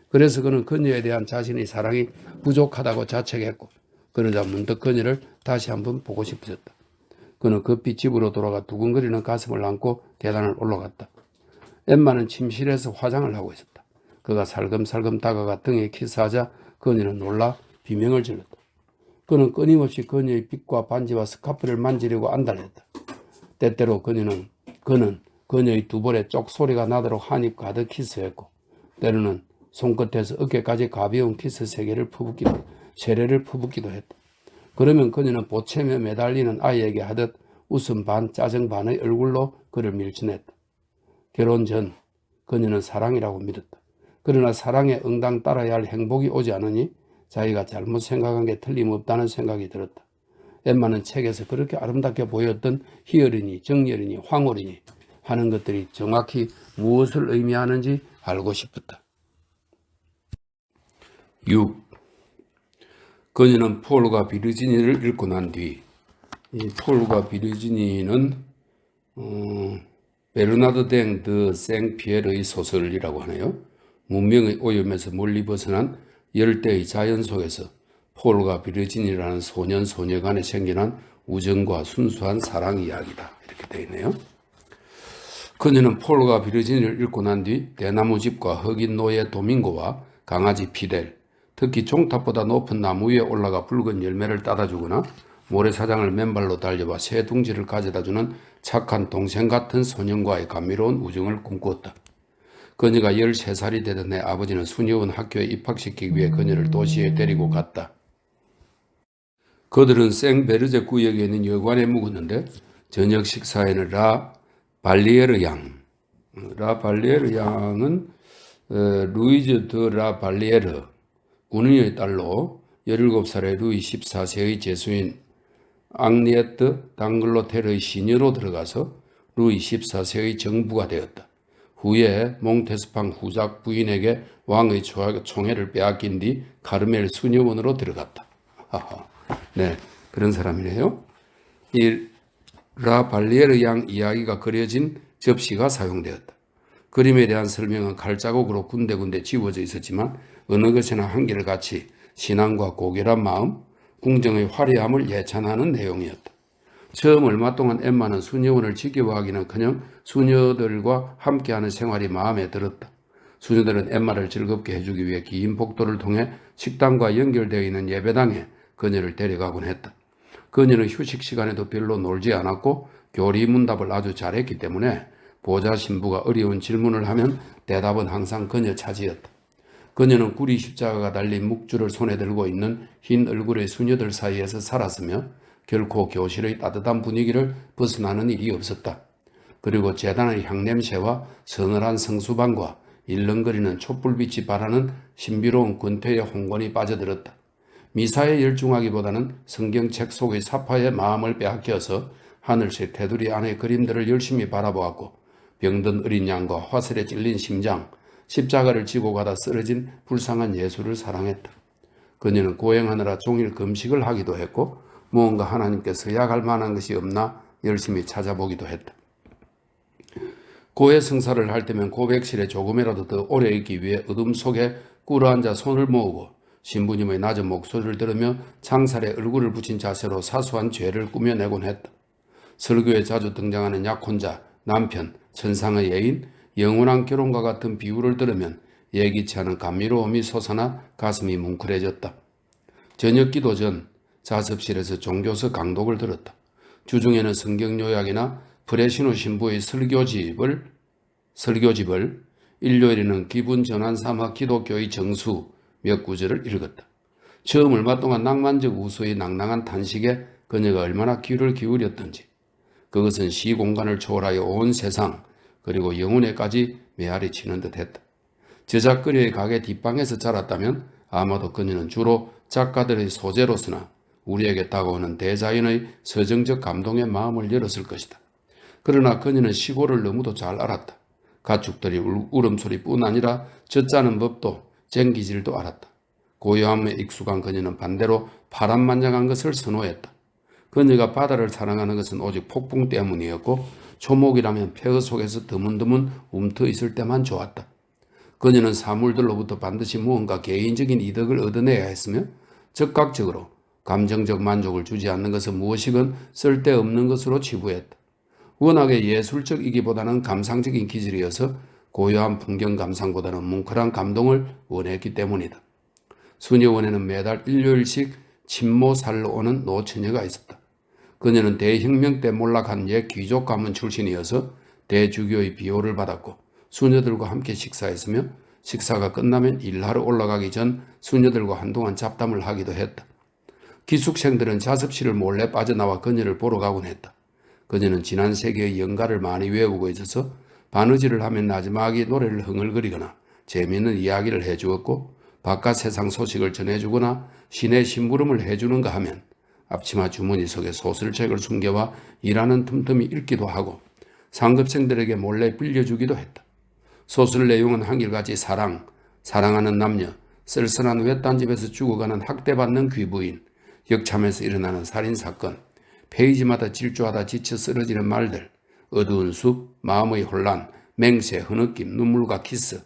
그래서 그는 그녀에 대한 자신의 사랑이 부족하다고 자책했고 그러자 문득 그녀를 다시 한번 보고 싶어졌다. 그는 급히 집으로 돌아가 두근거리는 가슴을 안고 계단을 올라갔다. 엠마는 침실에서 화장을 하고 있었다. 그가 살금살금 다가가 등에 키스하자 그녀는 놀라 비명을 질렀다. 그는 끊임없이 그녀의 빗과 반지와 스카프를 만지려고 안달했다. 때때로 그는 그녀의 두 볼에 쪽 소리가 나도록 한입 가득 키스했고 때로는 손끝에서 어깨까지 가벼운 키스 세례를 퍼붓기도 했다. 그러면 그녀는 보채며 매달리는 아이에게 하듯 웃음 반 짜증 반의 얼굴로 그를 밀쳐냈다. 결혼 전 그녀는 사랑이라고 믿었다. 그러나 사랑에 응당 따라야 할 행복이 오지 않으니 자기가 잘못 생각한 게 틀림없다는 생각이 들었다. 엠마는 책에서 그렇게 아름답게 보였던 희열이니 정열이니 황홀이니 하는 것들이 정확히 무엇을 의미하는지 알고 싶었다. 6. 그녀는 폴과 비르지니를 읽고 난 뒤 이 폴과 비르지니는 베르나드 댕드 생피에르의 소설이라고 하네요. 문명의 오염에서 멀리 벗어난 열대의 자연 속에서 폴과 비르지니라는 소년 소녀 간에 생겨난 우정과 순수한 사랑 이야기다. 이렇게 되어 있네요. 그녀는 폴과 비르지니를 읽고 난 뒤 대나무집과 흑인 노예 도밍고와 강아지 피델, 특히 종탑보다 높은 나무 위에 올라가 붉은 열매를 따다 주거나 모래사장을 맨발로 달려와 새 둥지를 가져다주는 착한 동생 같은 소년과의 감미로운 우정을 꿈꾸었다. 그녀가 13살이 되던 내 아버지는 수녀원 학교에 입학시키기 위해 그녀를 도시에 데리고 갔다. 그들은 생베르제 구역에 있는 여관에 묵었는데 저녁 식사에는 라 발리에르 양은 루이즈 드 라 발리에르 군인의 딸로 17살의 루이 14세의 제수인 앙리에트 당글로테르의 시녀로 들어가서 루이 14세의 정부가 되었다. 후에 몽테스팡 후작 부인에게 왕의 총애를 빼앗긴 뒤 카르멜 수녀원으로 들어갔다. 네, 그런 사람이네요. 이 라 발리에르 양 이야기가 그려진 접시가 사용되었다. 그림에 대한 설명은 칼자국으로 군데군데 지워져 있었지만 어느 것이나 한결 같이 신앙과 고결한 마음, 궁정의 화려함을 예찬하는 내용이었다. 처음 얼마 동안 엠마는 수녀원을 지켜보기는커녕 수녀들과 함께하는 생활이 마음에 들었다. 수녀들은 엠마를 즐겁게 해주기 위해 긴 복도를 통해 식당과 연결되어 있는 예배당에 그녀를 데려가곤 했다. 그녀는 휴식 시간에도 별로 놀지 않았고 교리문답을 아주 잘했기 때문에 보좌 신부가 어려운 질문을 하면 대답은 항상 그녀 차지였다. 그녀는 구리 십자가가 달린 묵주를 손에 들고 있는 흰 얼굴의 수녀들 사이에서 살았으며 결코 교실의 따뜻한 분위기를 벗어나는 일이 없었다. 그리고 제단의 향냄새와 서늘한 성수방과 일렁거리는 촛불빛이 바라는 신비로운 근태의 홍건이 빠져들었다. 미사에 열중하기보다는 성경책 속의 사파의 마음을 빼앗겨서 하늘색 테두리 안의 그림들을 열심히 바라보았고 병든 어린 양과 화살에 찔린 심장, 십자가를 지고 가다 쓰러진 불쌍한 예수를 사랑했다. 그녀는 고행하느라 종일 금식을 하기도 했고 무언가 하나님께 서약할 만한 것이 없나 열심히 찾아보기도 했다. 고해 성사를 할 때면 고백실에 조금이라도 더 오래 있기 위해 어둠 속에 꿇어앉아 손을 모으고 신부님의 낮은 목소리를 들으며 창살에 얼굴을 붙인 자세로 사소한 죄를 꾸며내곤 했다. 설교에 자주 등장하는 약혼자, 남편, 천상의 여인, 영원한 결혼과 같은 비유를 들으면 예기치 않은 감미로움이 솟아나 가슴이 뭉클해졌다. 저녁 기도 전 자습실에서 종교서 강독을 들었다. 주중에는 성경 요약이나 브레시노 신부의 설교집을, 일요일에는 기분 전환 삼아 기독교의 정수 몇 구절을 읽었다. 처음 얼마 동안 낭만적 우수의 낭낭한 탄식에 그녀가 얼마나 귀를 기울였던지, 그것은 시공간을 초월하여 온 세상 그리고 영혼에까지 메아리 치는 듯했다. 저작거리의 가게 뒷방에서 자랐다면 아마도 그녀는 주로 작가들의 소재로서나 우리에게 다가오는 대자연의 서정적 감동의 마음을 열었을 것이다. 그러나 그녀는 시골을 너무도 잘 알았다. 가축들이 울음소리뿐 아니라 젖자는 법도 쟁기질도 알았다. 고요함에 익숙한 그녀는 반대로 파란만장한 것을 선호했다. 그녀가 바다를 사랑하는 것은 오직 폭풍 때문이었고 초목이라면 폐허 속에서 드문드문 움터 있을 때만 좋았다. 그녀는 사물들로부터 반드시 무언가 개인적인 이득을 얻어내야 했으며 즉각적으로 감정적 만족을 주지 않는 것은 무엇이건 쓸데없는 것으로 치부했다. 워낙에 예술적이기보다는 감상적인 기질이어서 고요한 풍경 감상보다는 뭉클한 감동을 원했기 때문이다. 수녀원에는 매달 일요일씩 친모살로 오는 노처녀가 있었다. 그녀는 대혁명 때 몰락한 옛 귀족 가문 출신이어서 대주교의 비호를 받았고 수녀들과 함께 식사했으며 식사가 끝나면 일하러 올라가기 전 수녀들과 한동안 잡담을 하기도 했다. 기숙생들은 자습실을 몰래 빠져나와 그녀를 보러 가곤 했다. 그녀는 지난 세기의 연가를 많이 외우고 있어서 바느질을 하면 마지막에 노래를 흥얼거리거나 재미있는 이야기를 해주었고 바깥 세상 소식을 전해주거나 시내 심부름을 해주는가 하면 앞치마 주머니 속에 소설책을 숨겨와 일하는 틈틈이 읽기도 하고 상급생들에게 몰래 빌려주기도 했다. 소설 내용은 한결같이 사랑하는 남녀, 쓸쓸한 외딴 집에서 죽어가는 학대받는 귀부인, 역참에서 일어나는 살인사건, 페이지마다 질주하다 지쳐 쓰러지는 말들, 어두운 숲, 마음의 혼란, 맹세, 흐느낌, 눈물과 키스,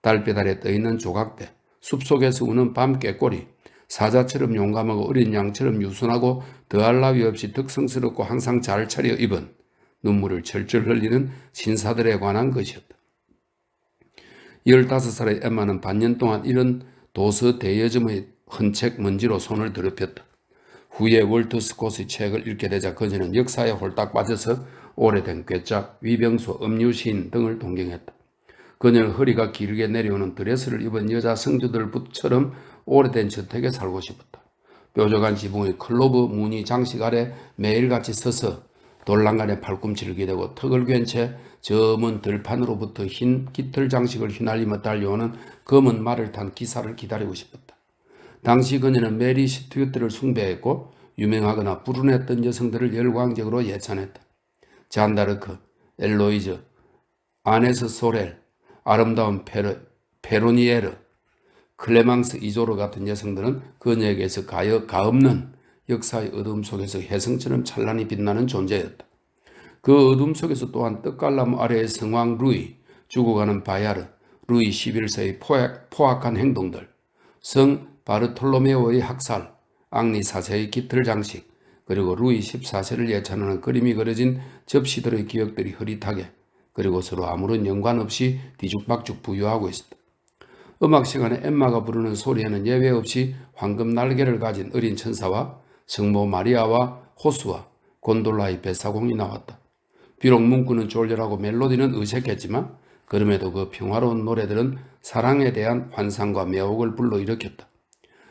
달빛 아래 떠있는 조각배, 숲속에서 우는 밤 꾀꼬리, 사자처럼 용감하고 어린 양처럼 유순하고 더할 나위 없이 득성스럽고 항상 잘 차려입은 눈물을 철철 흘리는 신사들에 관한 것이었다. 15살의 엠마는 반년 동안 이런 도서 대여점의 헌책 먼지로 손을 더럽혔다. 후에 월터 스콧의 책을 읽게 되자 그녀는 역사에 홀딱 빠져서 오래된 괴짝, 위병소, 음유시인 등을 동경했다. 그녀는 허리가 길게 내려오는 드레스를 입은 여자 성주들처럼 오래된 저택에 살고 싶었다. 뾰족한 지붕의 클로브 무늬 장식 아래 매일같이 서서 돌랑간에 팔꿈치를 기대고 턱을 괜 채 저먼 들판으로부터 흰 깃털 장식을 휘날리며 달려오는 검은 말을 탄 기사를 기다리고 싶었다. 당시 그녀는 메리 스튜어트를 숭배했고 유명하거나 불운했던 여성들을 열광적으로 예찬했다. 잔다르크, 엘로이즈, 아네스 소렐, 아름다운 페로니에르, 클레망스 이조르 같은 여성들은 그녀에게서 가없는 역사의 어둠 속에서 혜성처럼 찬란히 빛나는 존재였다. 그 어둠 속에서 또한 떡갈나무 아래의 성왕 루이, 죽어가는 바야르, 루이 11세의 포악한 행동들, 성 바르톨로메오의 학살, 앙리 4세의 깃털 장식, 그리고 루이 14세를 예찬하는 그림이 그려진 접시들의 기억들이 흐릿하게 그리고 서로 아무런 연관 없이 뒤죽박죽 부유하고 있었다. 음악 시간에 엠마가 부르는 소리에는 예외 없이 황금 날개를 가진 어린 천사와 성모 마리아와 호수와 곤돌라의 뱃사공이 나왔다. 비록 문구는 졸렬하고 멜로디는 어색했지만 그럼에도 그 평화로운 노래들은 사랑에 대한 환상과 매혹을 불러일으켰다.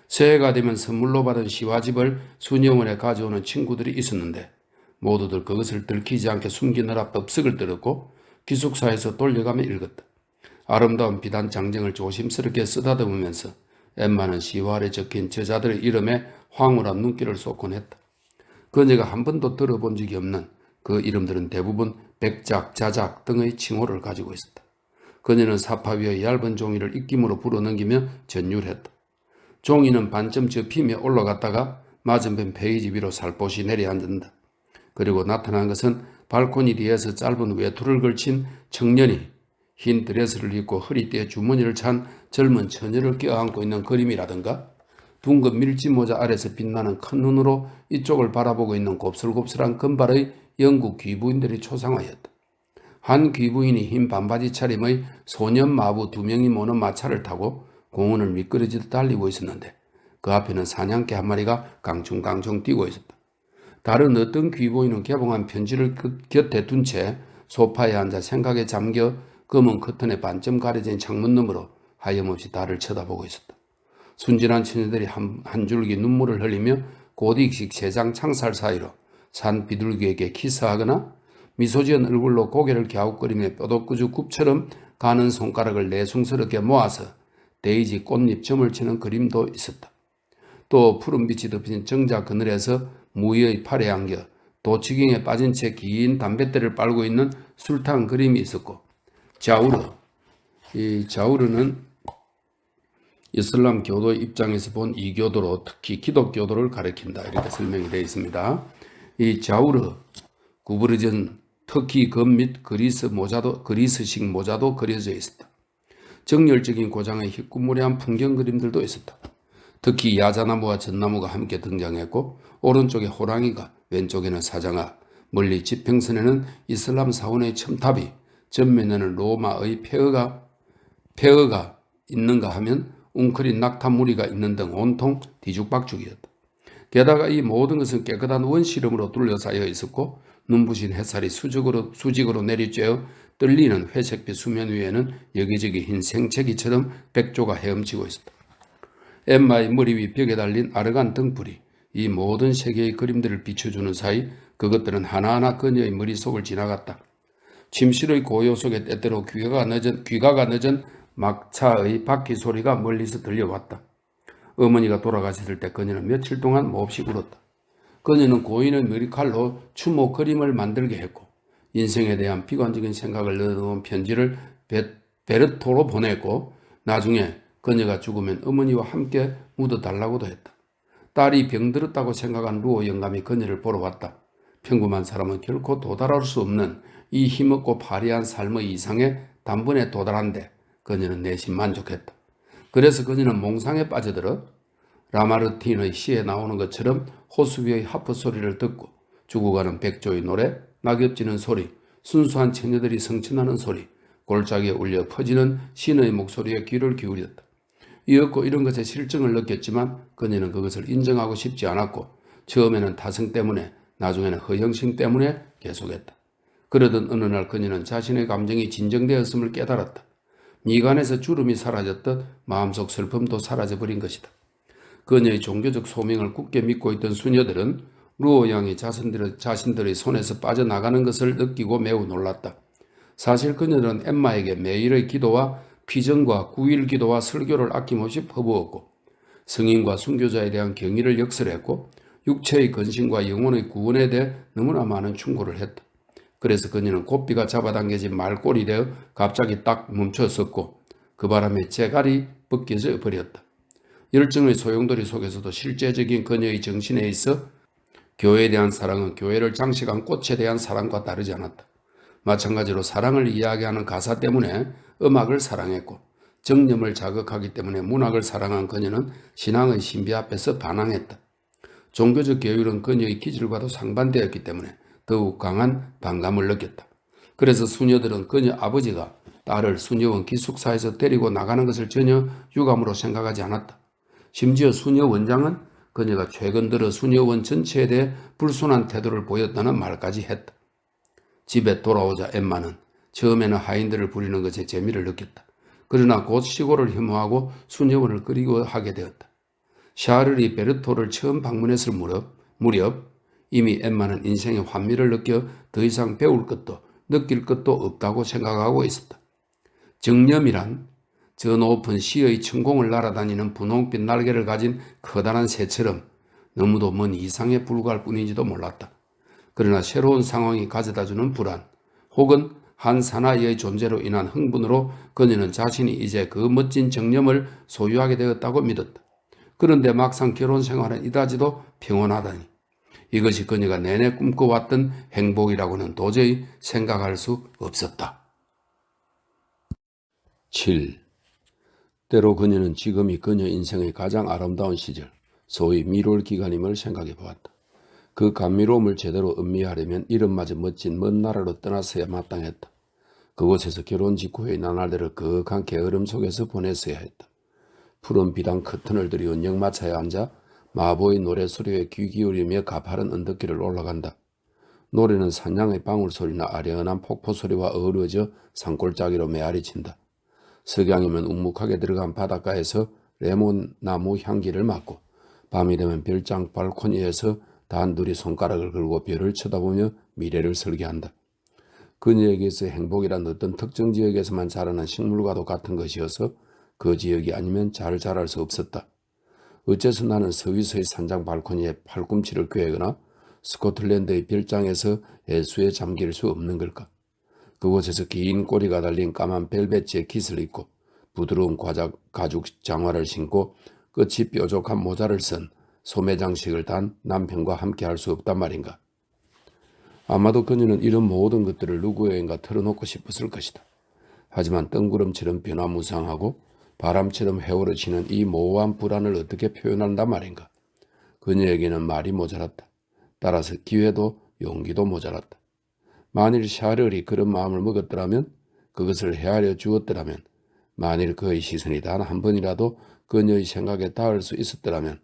새해가 되면 선물로 받은 시화집을 수녀원에 가져오는 친구들이 있었는데 모두들 그것을 들키지 않게 숨기느라 덥석을 떨었고 기숙사에서 돌려가며 읽었다. 아름다운 비단 장정을 조심스럽게 쓰다듬으면서 엠마는 시화 아래 적힌 저자들의 이름에 황홀한 눈길을 쏟곤 했다. 그녀가 한 번도 들어본 적이 없는 그 이름들은 대부분 백작, 자작 등의 칭호를 가지고 있었다. 그녀는 사파 위의 얇은 종이를 입김으로 불어넘기며 전율했다. 종이는 반쯤 접히며 올라갔다가 맞은편 페이지 위로 살포시 내려앉는다. 그리고 나타난 것은 발코니 뒤에서 짧은 외투를 걸친 청년이 흰 드레스를 입고 허리띠에 주머니를 찬 젊은 처녀를 껴안고 있는 그림이라든가, 둥근 밀짚모자 아래서 빛나는 큰 눈으로 이쪽을 바라보고 있는 곱슬곱슬한 금발의 영국 귀부인들이 초상화였다. 한 귀부인이 흰 반바지 차림의 소년 마부 2명이 모는 마차를 타고 공원을 미끄러지듯 달리고 있었는데, 그 앞에는 사냥개 한 마리가 깡충깡충 뛰고 있었다. 다른 어떤 귀부인은 개봉한 편지를 곁에 둔 채 소파에 앉아 생각에 잠겨 검은 커튼에 반쯤 가려진 창문 너머로 하염없이 달을 쳐다보고 있었다. 순진한 처녀들이 한 줄기 눈물을 흘리며 고딕식 세상 창살 사이로 산 비둘기에게 키스하거나 미소 지은 얼굴로 고개를 갸웃거리며 뼈독구죽굽처럼 가는 손가락을 내숭스럽게 모아서 데이지 꽃잎 점을 치는 그림도 있었다. 또 푸른빛이 덮인 정자 그늘에서 무의의 팔에 안겨 도치경에 빠진 채 긴 담뱃대를 빨고 있는 술탄 그림이 있었고, 이 자우르는 이슬람 교도의 입장에서 본 이교도로 특히 기독교도를 가리킨다, 이렇게 설명이 되어 있습니다. 이 자우르 구부러진 터키 검 및 그리스식 모자도 그려져 있었다. 정열적인 고장의 희꾸무레한 풍경 그림들도 있었다. 특히 야자나무와 전나무가 함께 등장했고, 오른쪽에 호랑이가, 왼쪽에는 사자가, 멀리 지평선에는 이슬람 사원의 첨탑이, 전면에는 로마의 폐허가 있는가 하면 웅크린 낙타 무리가 있는 등 온통 뒤죽박죽이었다. 게다가 이 모든 것은 깨끗한 원시름으로 둘러싸여 있었고, 눈부신 햇살이 수직으로 내리쬐어 떨리는 회색빛 수면 위에는 여기저기 흰 생채기처럼 백조가 헤엄치고 있었다. 엠마의 머리 위 벽에 달린 아르간 등불이 이 모든 세계의 그림들을 비춰주는 사이 그것들은 하나하나 그녀의 머릿속을 지나갔다. 침실의 고요 속에 때때로 귀가가 늦은 막차의 바퀴 소리가 멀리서 들려왔다. 어머니가 돌아가셨을 때 그녀는 며칠 동안 몹시 울었다. 그녀는 고인의 머리칼로 추모 그림을 만들게 했고, 인생에 대한 비관적인 생각을 넣어놓은 편지를 베르토로 보냈고, 나중에 그녀가 죽으면 어머니와 함께 묻어달라고도 했다. 딸이 병들었다고 생각한 루오 영감이 그녀를 보러 왔다. 평범한 사람은 결코 도달할 수 없는 이 힘없고 파리한 삶의 이상에 단번에 도달한데 그녀는 내심 만족했다. 그래서 그녀는 몽상에 빠져들어 라마르틴의 시에 나오는 것처럼 호수 위의 하프 소리를 듣고 죽어가는 백조의 노래, 낙엽지는 소리, 순수한 처녀들이 성취하는 소리, 골짜기에 울려 퍼지는 신의 목소리에 귀를 기울였다. 이었고 이런 것에 실증을 느꼈지만 그녀는 그것을 인정하고 싶지 않았고, 처음에는 타성 때문에, 나중에는 허영심 때문에 계속했다. 그러던 어느 날 그녀는 자신의 감정이 진정되었음을 깨달았다. 미간에서 주름이 사라졌듯 마음속 슬픔도 사라져버린 것이다. 그녀의 종교적 소명을 굳게 믿고 있던 수녀들은 루오 양이 자신들의 손에서 빠져나가는 것을 느끼고 매우 놀랐다. 사실 그녀들은 엠마에게 매일의 기도와 피정과 9일 기도와 설교를 아낌없이 퍼부었고, 성인과 순교자에 대한 경의를 역설했고, 육체의 건신과 영혼의 구원에 대해 너무나 많은 충고를 했다. 그래서 그녀는 고삐가 잡아당겨진 말꼬리 되어 갑자기 딱 멈췄었고, 그 바람에 재갈이 벗겨져 버렸다. 열정의 소용돌이 속에서도 실제적인 그녀의 정신에 있어 교회에 대한 사랑은 교회를 장식한 꽃에 대한 사랑과 다르지 않았다. 마찬가지로 사랑을 이야기하는 가사 때문에 음악을 사랑했고, 정념을 자극하기 때문에 문학을 사랑한 그녀는 신앙의 신비 앞에서 반항했다. 종교적 계율은 그녀의 기질과도 상반되었기 때문에 더욱 강한 반감을 느꼈다. 그래서 수녀들은 그녀 아버지가 딸을 수녀원 기숙사에서 데리고 나가는 것을 전혀 유감으로 생각하지 않았다. 심지어 수녀 원장은 그녀가 최근 들어 수녀원 전체에 대해 불순한 태도를 보였다는 말까지 했다. 집에 돌아오자 엠마는 처음에는 하인들을 부리는 것에 재미를 느꼈다. 그러나 곧 시골을 혐오하고 수녀원을 그리워하게 되었다. 샤를이 베르토를 처음 방문했을 무렵 이미 엠마는 인생의 환미를 느껴 더 이상 배울 것도 느낄 것도 없다고 생각하고 있었다. 정념이란 저 높은 시의 천공을 날아다니는 분홍빛 날개를 가진 커다란 새처럼 너무도 먼 이상에 불과할 뿐인지도 몰랐다. 그러나 새로운 상황이 가져다주는 불안, 혹은 한 사나이의 존재로 인한 흥분으로 그녀는 자신이 이제 그 멋진 정념을 소유하게 되었다고 믿었다. 그런데 막상 결혼 생활은 이다지도 평온하다니. 이것이 그녀가 내내 꿈꿔왔던 행복이라고는 도저히 생각할 수 없었다. 7. 때로 그녀는 지금이 그녀 인생의 가장 아름다운 시절, 소위 미롤 기간임을 생각해 보았다. 그 감미로움을 제대로 음미하려면 이름마저 멋진 먼 나라로 떠났어야 마땅했다. 그곳에서 결혼 직후의 나날들을 거룩한 게으름 속에서 보냈어야 했다. 푸른 비단 커튼을 들이운 역마차에 앉아 마보의 노래소리에 귀 기울이며 가파른 언덕길을 올라간다. 노래는 산양의 방울소리나 아련한 폭포소리와 어우러져 산골짜기로 메아리친다. 석양이면 묵묵하게 들어간 바닷가에서 레몬나무 향기를 맡고 밤이 되면 별장 발코니에서 단둘이 손가락을 걸고 별을 쳐다보며 미래를 설계한다. 그녀에게서 행복이란 어떤 특정 지역에서만 자라는 식물과도 같은 것이어서 그 지역이 아니면 잘 자랄 수 없었다. 어째서 나는 스위스의 산장 발코니에 팔꿈치를 꿰거나 스코틀랜드의 별장에서 해수에 잠길 수 없는 걸까? 그곳에서 긴 꼬리가 달린 까만 벨벳의 깃을 입고 부드러운 가죽 장화를 신고 끝이 뾰족한 모자를 쓴 소매 장식을 단 남편과 함께 할 수 없단 말인가? 아마도 그녀는 이런 모든 것들을 누구에겐가 털어놓고 싶었을 것이다. 하지만 뜬구름처럼 변화무쌍하고 바람처럼 회오르치는 이 모호한 불안을 어떻게 표현한단 말인가? 그녀에게는 말이 모자랐다. 따라서 기회도 용기도 모자랐다. 만일 샤를이 그런 마음을 먹었더라면, 그것을 헤아려 주었더라면, 만일 그의 시선이 단 한 번이라도 그녀의 생각에 닿을 수 있었더라면,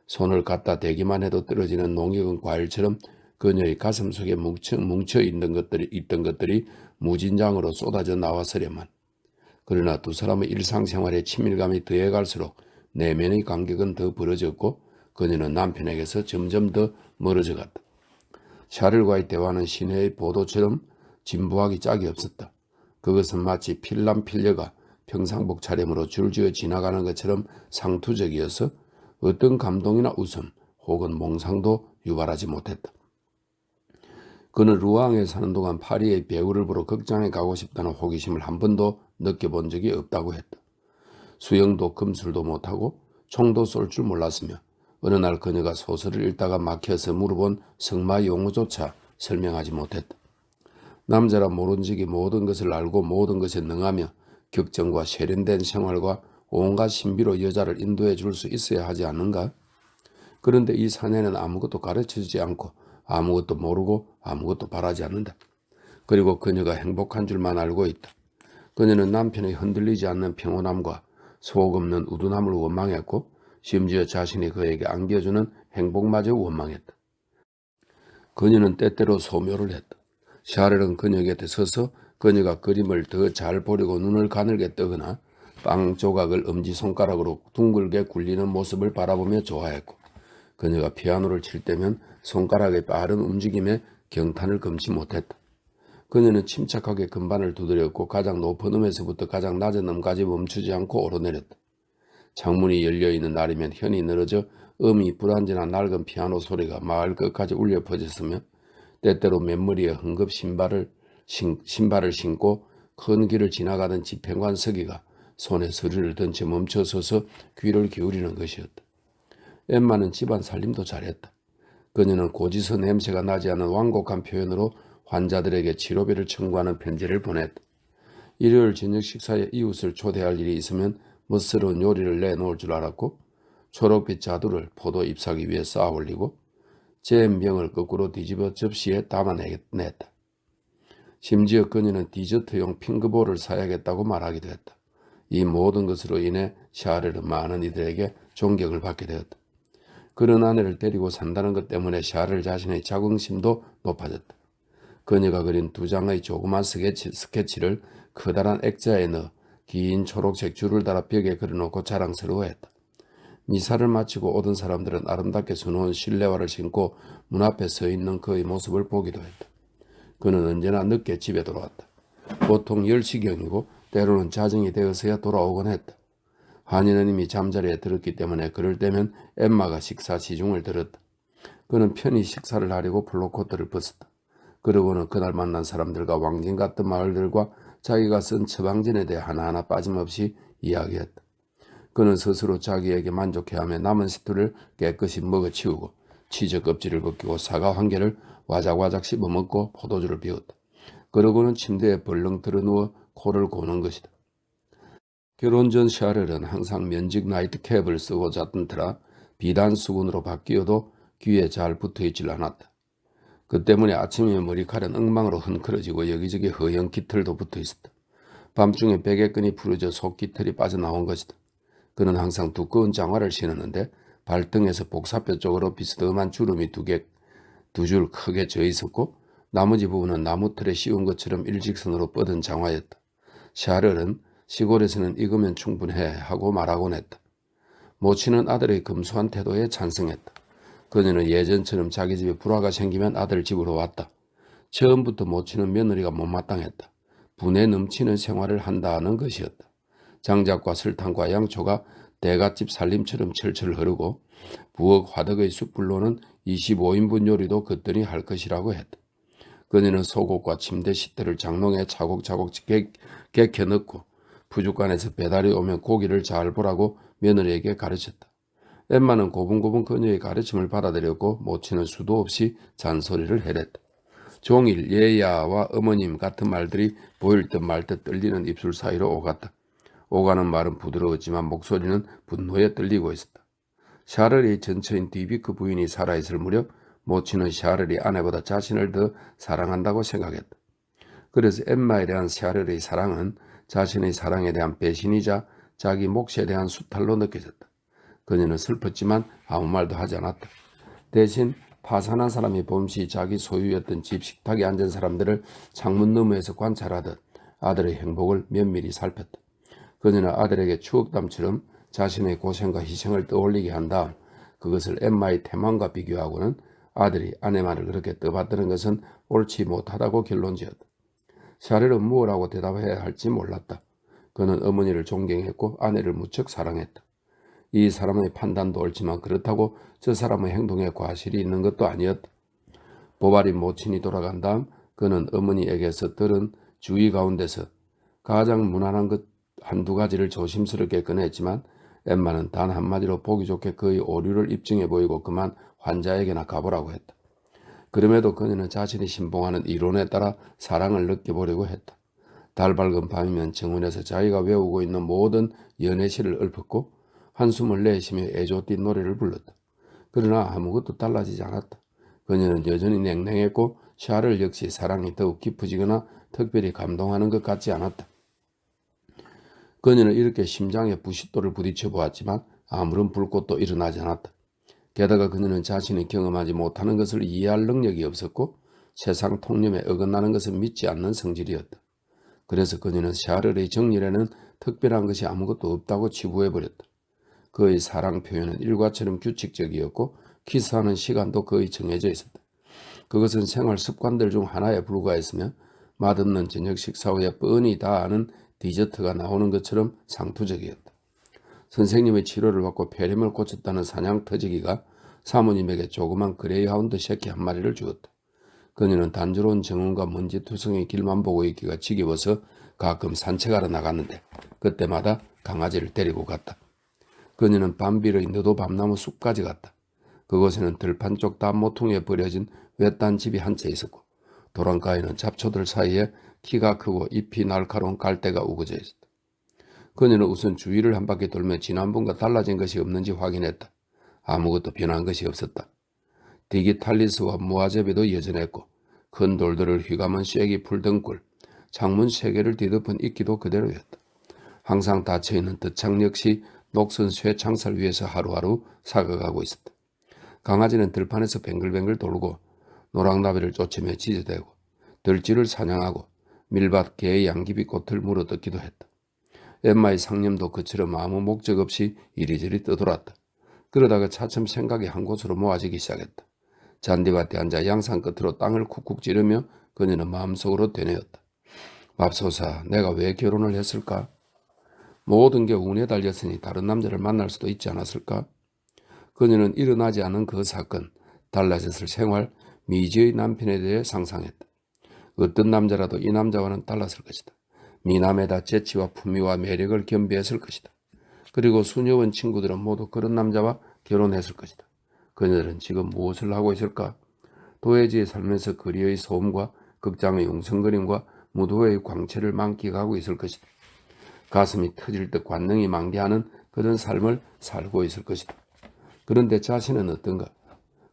손을 갖다 대기만 해도 떨어지는 농익은 과일처럼 그녀의 가슴 속에 뭉쳐 있던 것들이 무진장으로 쏟아져 나왔으려만. 그러나 두 사람의 일상생활에 친밀감이 더해갈수록 내면의 간격은 더 벌어졌고 그녀는 남편에게서 점점 더 멀어져 갔다. 샤를과의 대화는 시내의 보도처럼 진부하기 짝이 없었다. 그것은 마치 필남필녀가 평상복 차림으로 줄지어 지나가는 것처럼 상투적이어서 어떤 감동이나 웃음 혹은 몽상도 유발하지 못했다. 그는 루앙에 사는 동안 파리의 배우를 보러 극장에 가고 싶다는 호기심을 한 번도 느껴본 적이 없다고 했다. 수영도 금술도 못하고 총도 쏠 줄 몰랐으며 어느 날 그녀가 소설을 읽다가 막혀서 물어본 성마 용어조차 설명하지 못했다. 남자라 모른지기 모든 것을 알고 모든 것에 능하며 격정과 세련된 생활과 온갖 신비로 여자를 인도해 줄 수 있어야 하지 않는가? 그런데 이 사내는 아무것도 가르쳐주지 않고 아무것도 모르고 아무것도 바라지 않는다. 그리고 그녀가 행복한 줄만 알고 있다. 그녀는 남편의 흔들리지 않는 평온함과 소금없는 우둔함을 원망했고 심지어 자신이 그에게 안겨주는 행복마저 원망했다. 그녀는 때때로 소묘를 했다. 샤를은 그녀 곁에 서서 그녀가 그림을 더 잘 보려고 눈을 가늘게 뜨거나 빵 조각을 엄지손가락으로 둥글게 굴리는 모습을 바라보며 좋아했고 그녀가 피아노를 칠 때면 손가락의 빠른 움직임에 경탄을 금치 못했다. 그녀는 침착하게 금반을 두드렸고 가장 높은 음에서부터 가장 낮은 음까지 멈추지 않고 오르내렸다. 창문이 열려있는 날이면 현이 늘어져 음이 불안전한 낡은 피아노 소리가 마을 끝까지 울려 퍼졌으며 때때로 맨머리에 흥겁 신발을 신고 큰 길을 지나가던 집행관 서기가 손에 서류를 든 채 멈춰서서 귀를 기울이는 것이었다. 엠마는 집안 살림도 잘했다. 그녀는 고지서 냄새가 나지 않는 완곡한 표현으로 환자들에게 치료비를 청구하는 편지를 보냈다. 일요일 저녁 식사에 이웃을 초대할 일이 있으면 멋스러운 요리를 내놓을 줄 알았고 초록빛 자두를 포도 잎사귀 위에 쌓아 올리고 잼병을 거꾸로 뒤집어 접시에 담아냈다. 심지어 그녀는 디저트용 핑크볼을 사야겠다고 말하기도 했다. 이 모든 것으로 인해 샤를은 많은 이들에게 존경을 받게 되었다. 그런 아내를 데리고 산다는 것 때문에 샤를 자신의 자긍심도 높아졌다. 그녀가 그린 두 장의 조그만 스케치를 커다란 액자에 넣어 긴 초록색 줄을 달아 벽에 그려놓고 자랑스러워했다. 미사를 마치고 오던 사람들은 아름답게 수놓은 실내화를 신고 문 앞에 서 있는 그의 모습을 보기도 했다. 그는 언제나 늦게 집에 돌아왔다. 보통 10시경이고 때로는 자정이 되어서야 돌아오곤 했다. 한이는 이미 잠자리에 들었기 때문에 그럴 때면 엠마가 식사 시중을 들었다. 그는 편히 식사를 하려고 플로코트를 벗었다. 그러고는 그날 만난 사람들과 왕진 같은 마을들과 자기가 쓴 처방전에 대해 하나하나 빠짐없이 이야기했다. 그는 스스로 자기에게 만족해하며 남은 시투를 깨끗이 먹어치우고 치즈 껍질을 벗기고 사과 한 개를 와작와작 씹어먹고 포도주를 비웠다. 그러고는 침대에 벌렁 들어누워 코를 고는 것이다. 결혼 전 샤를은 항상 면직 나이트캡을 쓰고 잤던 터라 비단 수건으로 바뀌어도 귀에 잘 붙어있질 않았다. 그 때문에 아침이면 머리칼은 엉망으로 흔들어지고 여기저기 허연 깃털도 붙어있었다. 밤중에 베개끈이 풀어져 속깃털이 빠져나온 것이다. 그는 항상 두꺼운 장화를 신었는데 발등에서 복사뼈 쪽으로 비스듬한 주름이 두 줄 크게 져 있었고 나머지 부분은 나무틀에 씌운 것처럼 일직선으로 뻗은 장화였다. 샤를은 시골에서는 익으면 충분해 하고 말하곤 했다. 모친은 아들의 검소한 태도에 찬성했다. 그녀는 예전처럼 자기 집에 불화가 생기면 아들 집으로 왔다. 처음부터 모친은 며느리가 못마땅했다. 분에 넘치는 생활을 한다는 것이었다. 장작과 설탕과 양초가 대갓집 살림처럼 철철 흐르고 부엌 화덕의 숯불로는 25인분 요리도 거뜬히 할 것이라고 했다. 그녀는 속옷과 침대 시트를 장롱에 차곡차곡 개켜 넣고 부둣간에서 배달이 오면 고기를 잘 보라고 며느리에게 가르쳤다. 엠마는 고분고분 그녀의 가르침을 받아들였고 모친은 수도 없이 잔소리를 해댔다. 종일 얘야와 어머님 같은 말들이 보일 듯 말 듯 떨리는 입술 사이로 오갔다. 오가는 말은 부드러웠지만 목소리는 분노에 떨리고 있었다. 샤를의 전처인 디비크 부인이 살아있을 무렵 모친은 샤를이 아내보다 자신을 더 사랑한다고 생각했다. 그래서 엠마에 대한 샤를의 사랑은 자신의 사랑에 대한 배신이자 자기 몫에 대한 수탈로 느껴졌다. 그녀는 슬펐지만 아무 말도 하지 않았다. 대신 파산한 사람이 봄시 자기 소유였던 집 식탁에 앉은 사람들을 창문 너머에서 관찰하듯 아들의 행복을 면밀히 살폈다. 그녀는 아들에게 추억담처럼 자신의 고생과 희생을 떠올리게 한 다음 그것을 엠마의 태만과 비교하고는 아들이 아내 말을 그렇게 떠받드는 것은 옳지 못하다고 결론지었다. 샤를은 무엇라고 대답해야 할지 몰랐다. 그는 어머니를 존경했고 아내를 무척 사랑했다. 이 사람의 판단도 옳지만 그렇다고 저 사람의 행동에 과실이 있는 것도 아니었다. 보발인 모친이 돌아간 다음 그는 어머니에게서 들은 주의 가운데서 가장 무난한 것 한두 가지를 조심스럽게 꺼냈지만 엠마는 단 한마디로 보기 좋게 그의 오류를 입증해 보이고 그만 환자에게나 가보라고 했다. 그럼에도 그녀는 자신이 신봉하는 이론에 따라 사랑을 느껴보려고 했다. 달 밝은 밤이면 정원에서 자기가 외우고 있는 모든 연애시를 읊었고 한숨을 내쉬며 애조띤 노래를 불렀다. 그러나 아무것도 달라지지 않았다. 그녀는 여전히 냉랭했고 샤를 역시 사랑이 더욱 깊어지거나 특별히 감동하는 것 같지 않았다. 그녀는 이렇게 심장에 부싯돌을 부딪혀 보았지만 아무런 불꽃도 일어나지 않았다. 게다가 그녀는 자신이 경험하지 못하는 것을 이해할 능력이 없었고 세상 통념에 어긋나는 것을 믿지 않는 성질이었다. 그래서 그녀는 샤를의 정열에는 특별한 것이 아무것도 없다고 치부해버렸다. 그의 사랑 표현은 일과처럼 규칙적이었고 키스하는 시간도 거의 정해져 있었다. 그것은 생활 습관들 중 하나에 불과했으며 맛없는 저녁 식사 후에 뻔히 다 아는 디저트가 나오는 것처럼 상투적이었다. 선생님의 치료를 받고 폐렴을 고쳤다는 사냥 터지기가 사모님에게 조그만 그레이하운드 새끼 한 마리를 주었다. 그녀는 단조로운 정원과 먼지투성이 길만 보고 있기가 지겨워서 가끔 산책하러 나갔는데 그때마다 강아지를 데리고 갔다. 그녀는 밤비의 너도 밤나무 숲까지 갔다. 그곳에는 들판 쪽 단모퉁이에 버려진 외딴 집이 한 채 있었고 도랑가에는 잡초들 사이에 키가 크고 잎이 날카로운 갈대가 우거져 있었다. 그녀는 우선 주위를 한 바퀴 돌며 지난번과 달라진 것이 없는지 확인했다. 아무것도 변한 것이 없었다. 디기탈리스와 무아제비도 여전했고 큰 돌들을 휘감은 쐐기 풀등굴, 창문 3개를 뒤덮은 이끼도 그대로였다. 항상 닫혀있는 덧창 역시 녹슨 쇠창살 위에서 하루하루 사가가고 있었다. 강아지는 들판에서 뱅글뱅글 돌고 노랑나비를 쫓으며 지저대고 들쥐를 사냥하고 밀밭 개의 양귀비꽃을 물어뜯기도 했다. 엠마의 상념도 그처럼 아무 목적 없이 이리저리 떠돌았다. 그러다가 차츰 생각이 한 곳으로 모아지기 시작했다. 잔디밭에 앉아 양산 끝으로 땅을 쿡쿡 찌르며 그녀는 마음속으로 되뇌었다. 맙소사, 내가 왜 결혼을 했을까? 모든 게 운에 달렸으니 다른 남자를 만날 수도 있지 않았을까? 그녀는 일어나지 않은 그 사건, 달라졌을 생활, 미지의 남편에 대해 상상했다. 어떤 남자라도 이 남자와는 달랐을 것이다. 미남에다 재치와 품위와 매력을 겸비했을 것이다. 그리고 수녀원 친구들은 모두 그런 남자와 결혼했을 것이다. 그녀들은 지금 무엇을 하고 있을까? 도해지에 살면서 거리의 소음과 극장의 웅성거림과 무도회의 광채를 만끽하고 있을 것이다. 가슴이 터질 듯 관능이 만개하는 그런 삶을 살고 있을 것이다. 그런데 자신은 어떤가?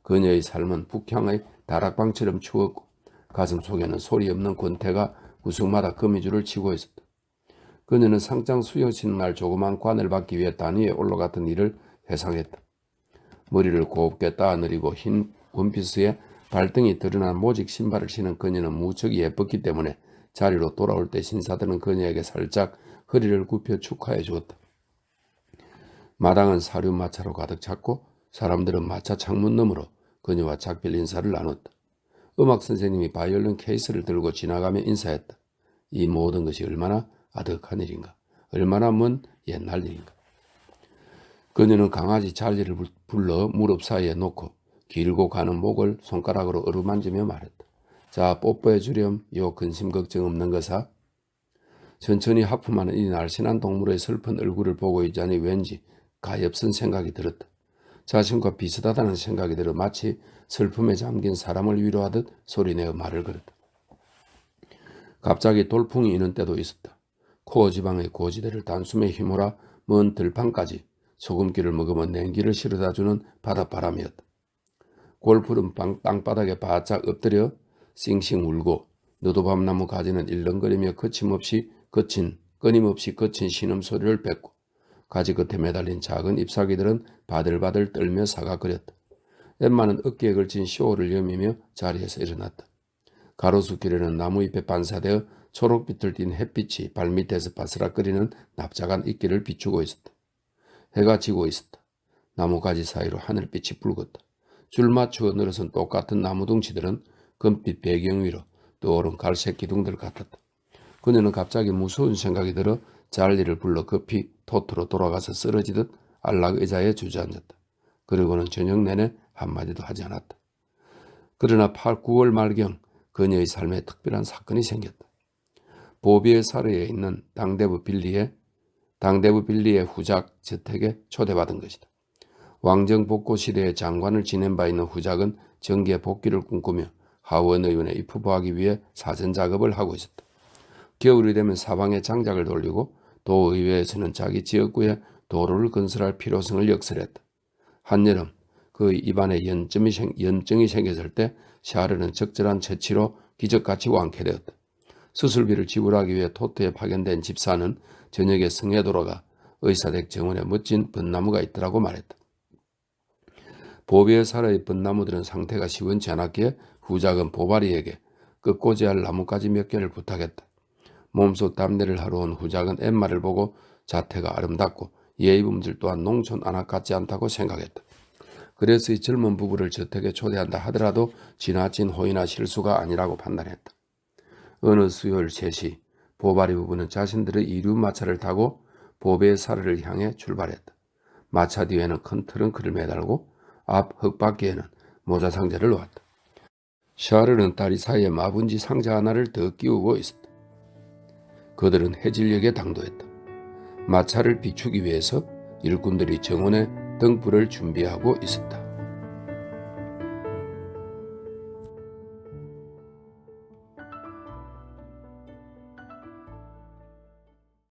그녀의 삶은 북향의 다락방처럼 추웠고 가슴 속에는 소리 없는 권태가 구석마다 거미줄을 치고 있었다. 그녀는 상장 수여 쉬는 날 조그만 관을 받기 위해 단위에 올라갔던 일을 회상했다. 머리를 곱게 따내리고 흰 원피스에 발등이 드러난 모직 신발을 신은 그녀는 무척 예뻤기 때문에 자리로 돌아올 때 신사들은 그녀에게 살짝 허리를 굽혀 축하해 주었다. 마당은 사륜 마차로 가득 찼고 사람들은 마차 창문 너머로 그녀와 작별 인사를 나눴다. 음악 선생님이 바이올린 케이스를 들고 지나가며 인사했다. 이 모든 것이 얼마나 아득한 일인가. 얼마나 먼 옛날 일인가. 그녀는 강아지 잘리를 불러 무릎 사이에 놓고 길고 가는 목을 손가락으로 어루만지며 말했다. 자, 뽀뽀해 주렴. 요 근심 걱정 없는 거사. 천천히 하품하는 이 날씬한 동물의 슬픈 얼굴을 보고 있자니 왠지 가엾은 생각이 들었다. 자신과 비슷하다는 생각이 들어 마치 슬픔에 잠긴 사람을 위로하듯 소리내어 말을 걸었다. 갑자기 돌풍이 이는 때도 있었다. 코어 지방의 고지대를 단숨에 휘몰아 먼 들판까지 소금기를 머금은 냉기를 실어다주는 바닷바람이었다. 골풀은 땅바닥에 바짝 엎드려 싱싱 울고 너도밤나무 가지는 일렁거리며 끊임없이 거친 신음소리를 뱉고 가지 끝에 매달린 작은 잎사귀들은 바들바들 떨며 사각거렸다. 엠마는 어깨에 걸친 쇼를 여미며 자리에서 일어났다. 가로수길에는 나무잎에 반사되어 초록빛을 띤 햇빛이 발밑에서 바스락거리는 납작한 이끼를 비추고 있었다. 해가 지고 있었다. 나무가지 사이로 하늘빛이 붉었다. 줄 맞추어 늘어선 똑같은 나무둥치들은 금빛 배경 위로 떠오른 갈색 기둥들 같았다. 그녀는 갑자기 무서운 생각이 들어 잘리를 불러 급히 토트로 돌아가서 쓰러지듯 안락 의자에 주저앉았다. 그리고는 저녁 내내 한마디도 하지 않았다. 그러나 9월 말경 그녀의 삶에 특별한 사건이 생겼다. 보비의 사르에 있는 당대부 빌리의 후작 저택에 초대받은 것이다. 왕정 복고 시대의 장관을 지낸 바 있는 후작은 정계 복귀를 꿈꾸며 하원 의원에 입후보하기 위해 사전 작업을 하고 있었다. 겨울이 되면 사방에 장작을 돌리고 도의회에서는 자기 지역구에 도로를 건설할 필요성을 역설했다. 한여름 그 입안에 연증이 생겼을 때 샤르는 적절한 처치로 기적같이 완쾌되었다. 수술비를 지불하기 위해 토트에 파견된 집사는 저녁에 성에 돌아가 의사댁 정원에 멋진 벚나무가 있더라고 말했다. 보비의 사라의 벚나무들은 상태가 시원치 않았기에 후작은 보바리에게 끝꽂이 할 나뭇가지 몇 개를 부탁했다. 몸소 담내를 하러 온 후작은 엠마를 보고 자태가 아름답고 예의범들 또한 농촌 안악 같지 않다고 생각했다. 그래서 이 젊은 부부를 저택에 초대한다 하더라도 지나친 호의나 실수가 아니라고 판단했다. 어느 수요일 3시 보바리 부부는 자신들의 이륜 마차를 타고 보베의 사르를 향해 출발했다. 마차 뒤에는 큰 트렁크를 매달고 앞 흙바퀴에는 모자 상자를 놓았다. 샤르는 다리 사이에 마분지 상자 하나를 더 끼우고 있었다. 그들은 해질녘에 당도했다. 마차를 비추기 위해서 일꾼들이 정원에 등불을 준비하고 있었다.